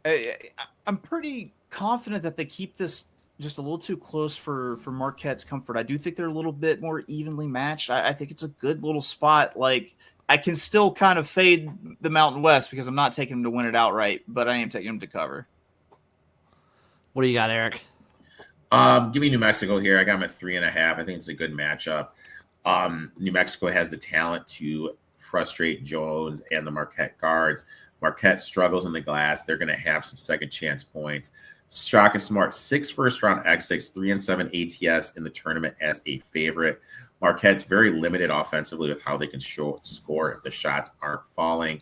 I'm pretty confident that they keep this just a little too close for Marquette's comfort. I do think they're a little bit more evenly matched. I think it's a good little spot. Like, I can still kind of fade the Mountain West because I'm not taking them to win it outright, but I am taking them to cover. What do you got, Eric? Give me New Mexico here. I got them at 3.5. I think it's a good matchup. New Mexico has the talent to frustrate Jones and the Marquette guards. Marquette struggles in the glass. They're going to have some second chance points. Shaka Smart, 6 first-round X6, 3-7 ATS in the tournament as a favorite. Marquette's very limited offensively with how they can score if the shots aren't falling.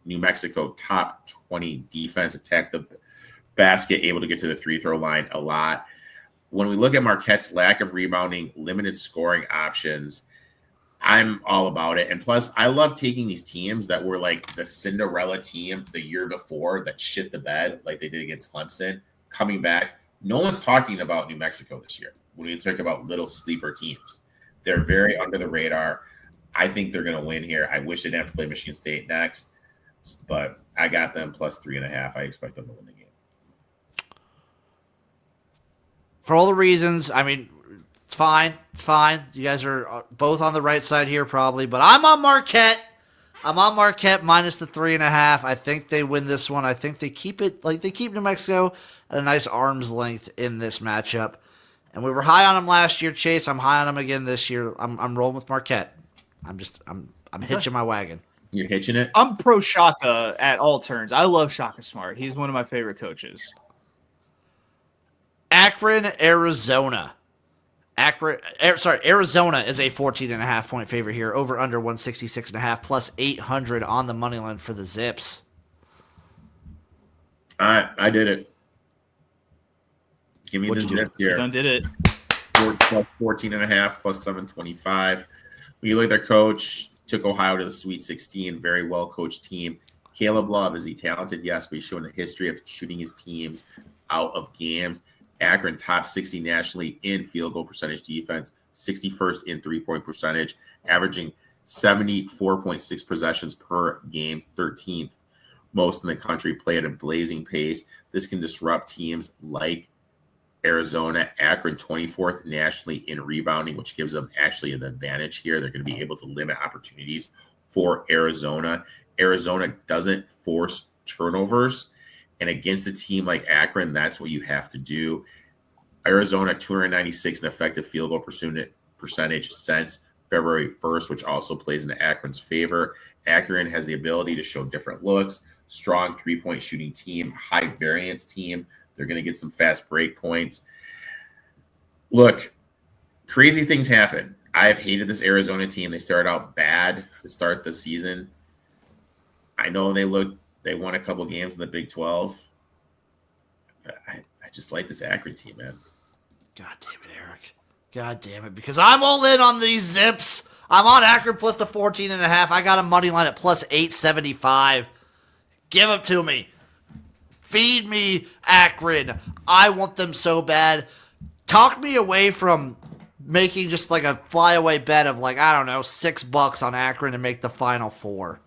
New Mexico top 20 defense, attack the basket, able to get to the free-throw line a lot. When we look at Marquette's lack of rebounding, limited scoring options, I'm all about it. And plus, I love taking these teams that were like the Cinderella team the year before that shit the bed like they did against Clemson, coming back. No one's talking about New Mexico this year when we talk about little sleeper teams. They're very under the radar. I think they're going to win here. I wish they didn't have to play Michigan State next, but I got them plus 3.5. I expect them to win the game. For all the reasons, I mean, it's fine. It's fine. You guys are both on the right side here probably, but I'm on Marquette. I'm on Marquette minus the 3.5. I think they win this one. I think they keep New Mexico at a nice arm's length in this matchup. And we were high on them last year, Chase. I'm high on them again this year. I'm rolling with Marquette. I'm hitching my wagon. You're hitching it? I'm pro Shaka at all turns. I love Shaka Smart. He's one of my favorite coaches. Akron, Arizona. Arizona is a 14.5 point favorite here. Over under 166.5 plus 800 on the money line for the Zips. All right, I did it. Give me the Zips here. Done did it. 14.5 plus 725. When you look at their coach, took Ohio to the Sweet 16. Very well coached team. Caleb Love, is he talented? Yes, but he's showing the history of shooting his teams out of games. Akron top 60 nationally in field goal percentage defense, 61st in 3-point percentage, averaging 74.6 possessions per game, 13th most in the country, play at a blazing pace. This can disrupt teams like Arizona. Akron 24th nationally in rebounding, which gives them actually an advantage here. They're going to be able to limit opportunities for Arizona. Arizona doesn't force turnovers. And against a team like Akron, that's what you have to do. Arizona, 296 in effective field goal percentage since February 1st, which also plays into Akron's favor. Akron has the ability to show different looks, strong three-point shooting team, high variance team. They're going to get some fast break points. Look, crazy things happen. I've hated this Arizona team. They started out bad to start the season. I know they won a couple games in the Big 12. I just like this Akron team, man. God damn it, Eric. God damn it. Because I'm all in on these Zips. I'm on Akron plus the 14.5. I got a money line at plus 875. Give them to me. Feed me, Akron. I want them so bad. Talk me away from making just like a flyaway bet of like, I don't know, $6 on Akron to make the Final Four.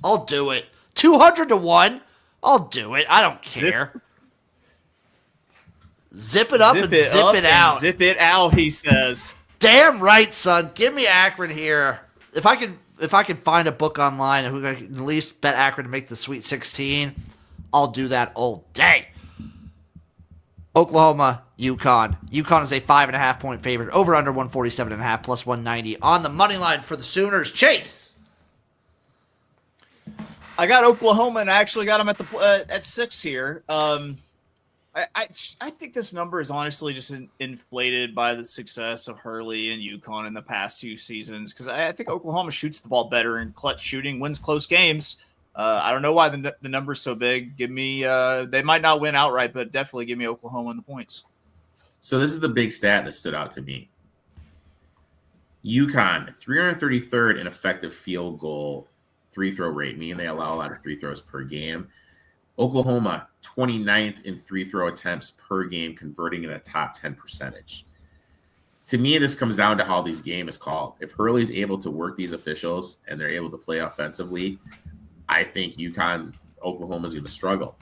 I'll do it. 200 to 1. I'll do it. I don't care. Zip it up and zip it out. Zip it out, he says. Damn right, son. Give me Akron here. If I can find a book online who I can at least bet Akron to make the Sweet 16, I'll do that all day. Oklahoma, UConn. UConn is a 5.5 point favorite. Over under 147.5 plus 190 on the money line for the Sooners. Chase. I got Oklahoma, and I actually got them at 6 here. I think this number is honestly just inflated by the success of Hurley and UConn in the past 2 seasons, because I think Oklahoma shoots the ball better in clutch shooting, wins close games. I don't know why the number is so big. Give me they might not win outright, but definitely give me Oklahoma in the points. So this is the big stat that stood out to me. UConn, 333rd in effective field goal free throw rate, meaning they allow a lot of free throws per game. Oklahoma, 29th in free throw attempts per game, converting in a top 10 percentage. To me, this comes down to how this game is called. If Hurley's able to work these officials and they're able to play offensively, I think Oklahoma's going to struggle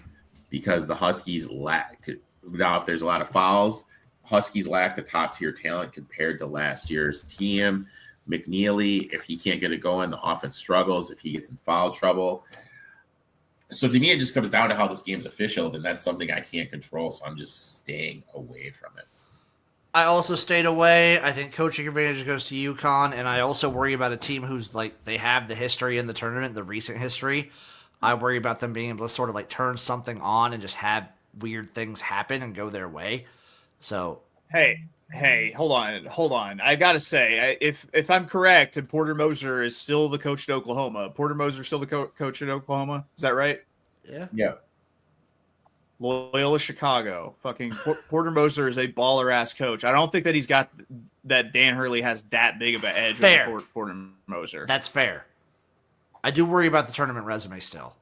because the Huskies lack. Now, if there's a lot of fouls, Huskies lack the top tier talent compared to last year's team. McNeely, if he can't get it going, the offense struggles. If he gets in foul trouble, So to me, it just comes down to how this game's official, and that's something I can't control. So I'm just staying away from it. I also stayed away. I think coaching advantage goes to UConn, and I also worry about a team who's like they have the history in the tournament, the recent history. I worry about them being able to sort of like turn something on and just have weird things happen and go their way. So Hey, hold on. I gotta say, if I'm correct, and Porter Moser is still the coach at Oklahoma. Porter Moser still the coach at Oklahoma. Is that right? Yeah. Loyola Chicago. Fucking Porter Moser is a baller ass coach. I don't think that he's got that Dan Hurley has that big of an edge over Porter Moser. That's fair. I do worry about the tournament resume still.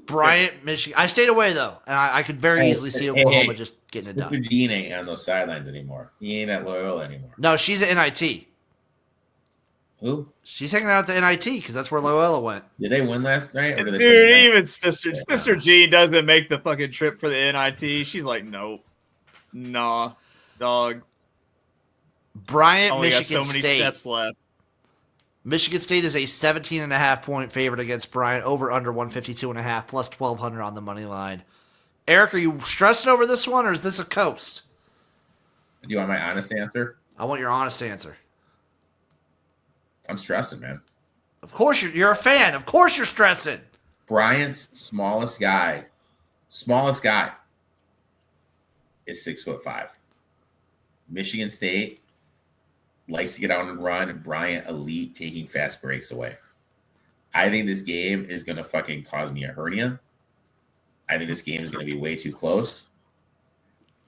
Bryant, Michigan. I stayed away though, and I could very easily see Oklahoma just getting it done. Gene ain't on those sidelines anymore. He ain't at Loyola anymore. No, she's at NIT. Who? She's hanging out at the NIT because that's where Loyola went. Did they win last night? Or did Dude, even Sister Jean doesn't make the fucking trip for the NIT. She's like, nope. Nah, dog. Bryant, Only Michigan got so many State. steps left. Michigan State is a 17.5-point favorite against Bryant, over under 152.5, plus 1,200 on the money line. Eric, are you stressing over this one, or is this a coast? Do you want my honest answer? I want your honest answer. I'm stressing, man. Of course you're a fan. Of course you're stressing. Bryant's smallest guy is 6'5". Michigan State likes to get out and run. Bryant elite, taking fast breaks away. I think this game is going to fucking cause me a hernia. I think this game is going to be way too close.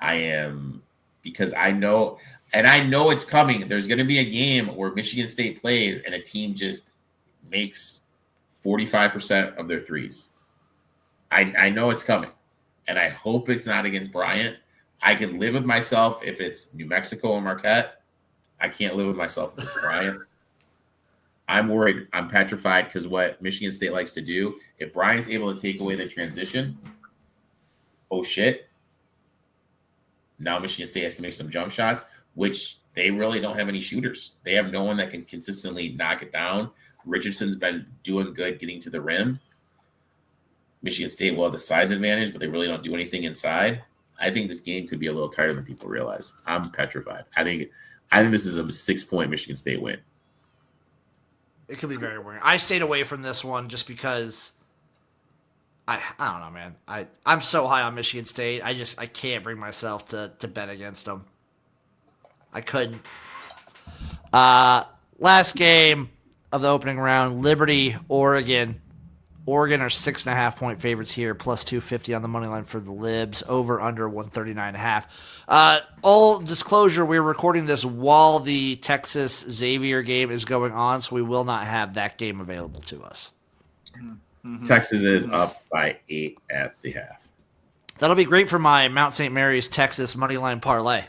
Because I know it's coming. There's going to be a game where Michigan State plays and a team just makes 45% of their threes. I know it's coming, and I hope it's not against Bryant. I can live with myself if it's New Mexico or Marquette. I can't live with myself if it's Bryant. I'm worried. I'm petrified because what Michigan State likes to do, if Bryant's able to take away the transition, oh shit. Now Michigan State has to make some jump shots, which they really don't have any shooters. They have no one that can consistently knock it down. Richardson's been doing good getting to the rim. Michigan State will have the size advantage, but they really don't do anything inside. I think this game could be a little tighter than people realize. I'm petrified. I think this is a 6-point Michigan State win. It could be very weird. I stayed away from this one just because I don't know, man. I'm so high on Michigan State. I can't bring myself to bet against them. I couldn't. Last game of the opening round, Liberty, Oregon. Oregon are 6.5-point favorites here, plus 250 on the money line for the Libs, over under 139.5. All disclosure, we're recording this while the Texas Xavier game is going on, so we will not have that game available to us. Mm-hmm. Texas is up by 8 at the half. That'll be great for my Mount St. Mary's Texas money line parlay.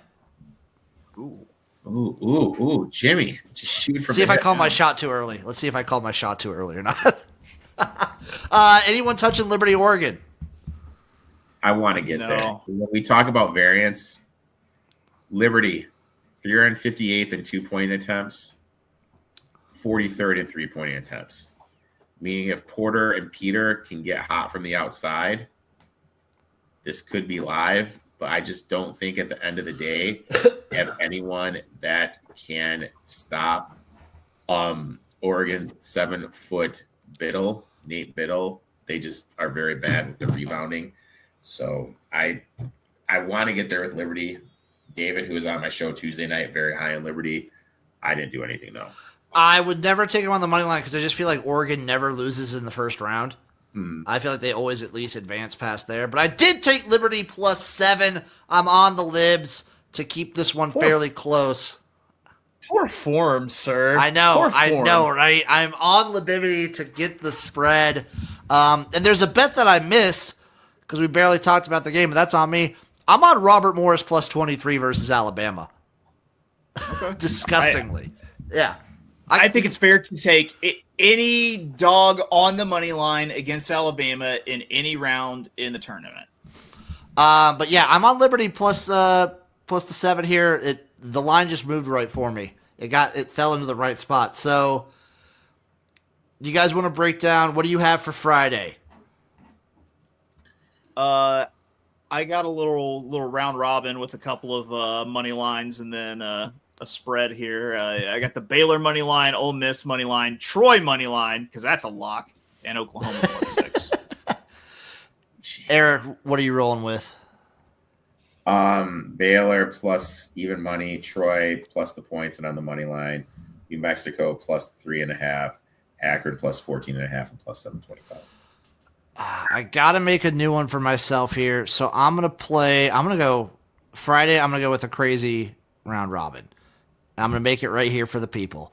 Ooh, Jimmy, just shoot from. See if I called my shot too early. Let's see if I called my shot too early or not. Anyone touching Liberty, Oregon? I want to get there. When we talk about variance, Liberty, 358th in 2-point attempts, 43rd in 3-point attempts. Meaning if Porter and Peter can get hot from the outside, this could be live. But I just don't think at the end of the day, have anyone that can stop Oregon's 7-foot Nate Biddle. They just are very bad with the rebounding. So I want to get there with Liberty. David, who was on my show Tuesday night, very high on Liberty. I didn't do anything, though. I would never take him on the money line because I just feel like Oregon never loses in the first round. I feel like they always at least advance past there. But I did take Liberty plus 7. I'm on the Libs to keep this one fairly close. Poor form, sir. I know, right? I'm on Libivity to get the spread. And there's a bet that I missed because we barely talked about the game, but that's on me. I'm on Robert Morris plus 23 versus Alabama. Okay. Disgustingly. Yeah. I think it's fair to take any dog on the money line against Alabama in any round in the tournament. But yeah, I'm on Liberty plus the 7 here. The line just moved right for me. It fell into the right spot. So You guys want to break down? What do you have for Friday? I got a little round robin with a couple of money lines and then a spread here. I got the Baylor money line, Ole Miss money line, Troy money line because that's a lock, and Oklahoma +6. Eric, what are you rolling with? Baylor plus even money, Troy plus the points and on the money line, New Mexico plus 3.5, Akron plus 14.5 and plus 725. I gotta make a new one for myself here, so I'm gonna go Friday. I'm gonna go with a crazy round robin. I'm gonna make it right here for the people.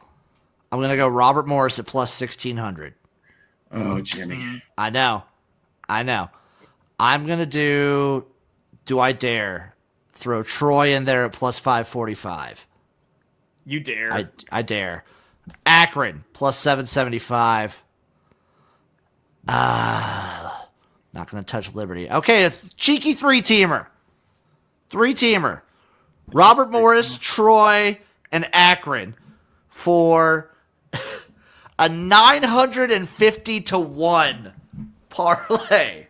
I'm gonna go Robert Morris at plus 1,600. Oh, Jimmy. I know. I'm gonna do I dare throw Troy in there at plus 545? You dare? I dare. Akron plus 775. Not going to touch Liberty. Okay, a cheeky three-teamer. Robert Morris, Troy, and Akron for a 950-1 parlay.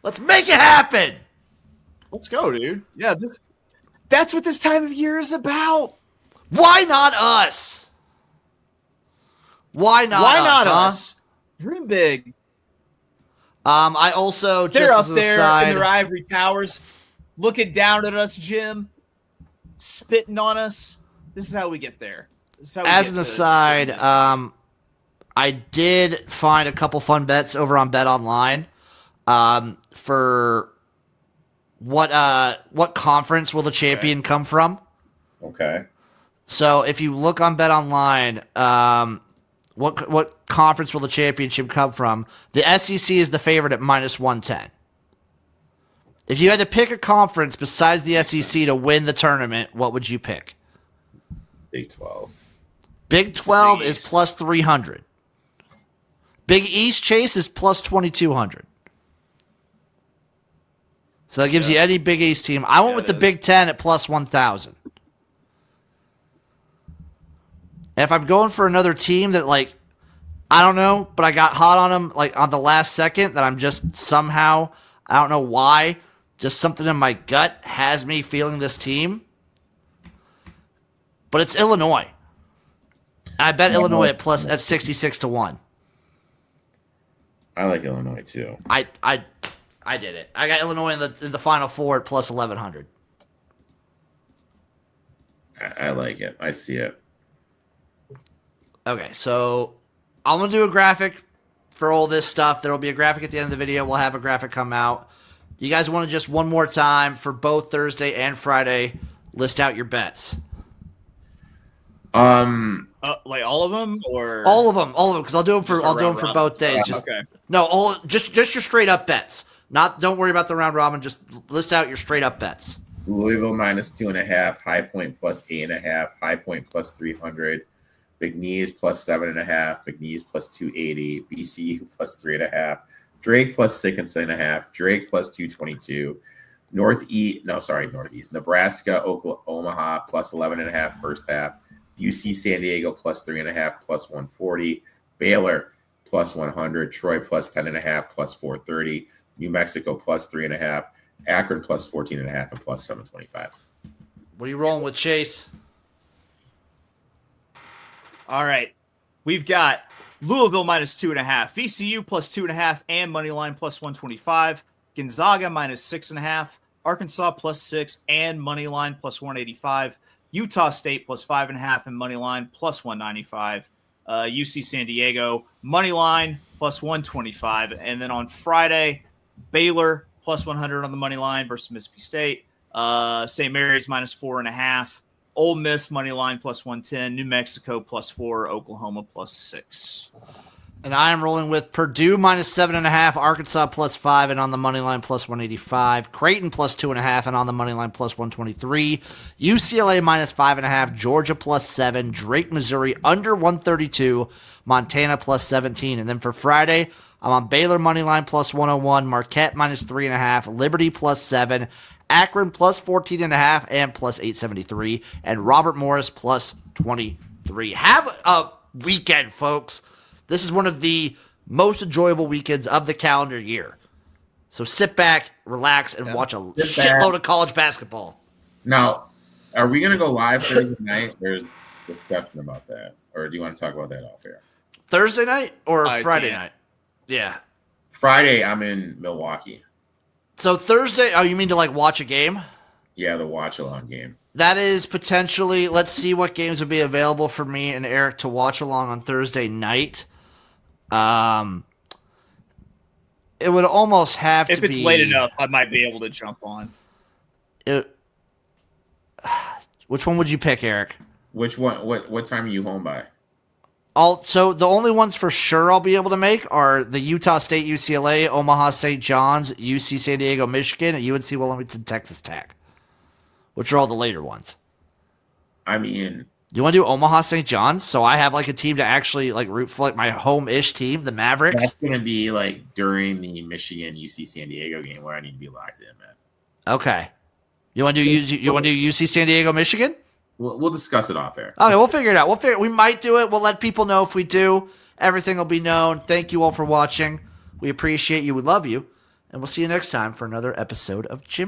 Let's make it happen. Let's go, dude. Yeah, that's what this time of year is about. Why not us? Why not us? Dream big. I also They're just up as an there aside, in their ivory towers, looking down at us, Jim, spitting on us. This is how we get there. As an aside, I did find a couple fun bets over on Bet Online. For what conference will the champion come from? Okay. So if you look on Bet Online, what conference will the championship come from? The SEC is the favorite at minus 110. If you had to pick a conference besides the SEC to win the tournament, what would you pick? Big 12. Big 12 is plus 300. Big East Chase is plus 2,200. So that gives you any Big East team. I went with the Big 10 at plus 1,000. And if I'm going for another team that, like, I don't know, but I got hot on them, like, on the last second, that I'm just somehow, I don't know why, just something in my gut has me feeling this team. But it's Illinois. I bet Illinois at 66-1. I like Illinois too. I did it. I got Illinois in the Final Four at plus 1,100. I like it. I see it. Okay, so I'm going to do a graphic for all this stuff. There will be a graphic at the end of the video. We'll have a graphic come out. You guys want to just one more time for both Thursday and Friday list out your bets? Like all of them, or all of them, because I'll do them for both days. Okay. No, just your straight up bets. Don't worry about the round robin. Just list out your straight up bets. Louisville minus 2.5, High Point plus 8.5, High Point plus 300, McNeese plus 7.5, McNeese plus 280, VCU plus 3.5, Drake plus 6.5, Drake plus 222, Northeast. Nebraska, Omaha plus 11.5 first half, UC San Diego plus 3.5 plus 140, Baylor plus 100, Troy plus 10.5 plus 430, New Mexico plus 3.5, Akron plus 14.5 and plus 725. What are you rolling with, Chase? All right. We've got Louisville minus 2.5, VCU plus 2.5, and moneyline plus 125. Gonzaga minus 6.5, Arkansas plus 6, and moneyline plus 185. Utah State plus 5.5 and moneyline plus 195. UC San Diego moneyline plus 125. And then on Friday, Baylor plus 100 on the money line versus Mississippi State. St. Mary's minus 4.5. Ole Miss money line plus 110. New Mexico plus 4. Oklahoma plus 6. And I am rolling with Purdue minus 7.5, Arkansas plus 5, and on the money line plus 185. Creighton plus 2.5, and on the money line plus 123. UCLA minus 5.5, Georgia plus 7, Drake, Missouri under 132, Montana plus 17. And then for Friday, I'm on Baylor money line plus 101, Marquette minus 3.5, Liberty plus 7, Akron plus 14.5 and plus 873, and Robert Morris plus 23. Have a weekend, folks. This is one of the most enjoyable weekends of the calendar year. So sit back, relax, and watch a shitload of college basketball. Now, are we going to go live Thursday night? There's discussion about that. Or do you want to talk about that off air? Thursday night or Friday night? Yeah. Friday, I'm in Milwaukee. So Thursday, you mean to watch a game? Yeah, the watch-along game. That is potentially, let's see what games would be available for me and Eric to watch along on Thursday night. It would almost have to be... If it's late enough, I might be able to jump on. Which one would you pick, Eric? Which one? What time are you home by? So the only ones for sure I'll be able to make are the Utah State UCLA, Omaha St. John's, UC San Diego, Michigan, and UNC Wilmington, Texas Tech, which are all the later ones. I mean... You want to do Omaha St. John's? So I have a team to actually root for my home-ish team, the Mavericks. That's going to be during the Michigan UC San Diego game where I need to be locked in, man. Okay. You want to do UC San Diego, Michigan? We'll discuss it off air. Okay, we'll figure it out. We might do it. We'll let people know if we do. Everything will be known. Thank you all for watching. We appreciate you. We love you. And we'll see you next time for another episode of Jim.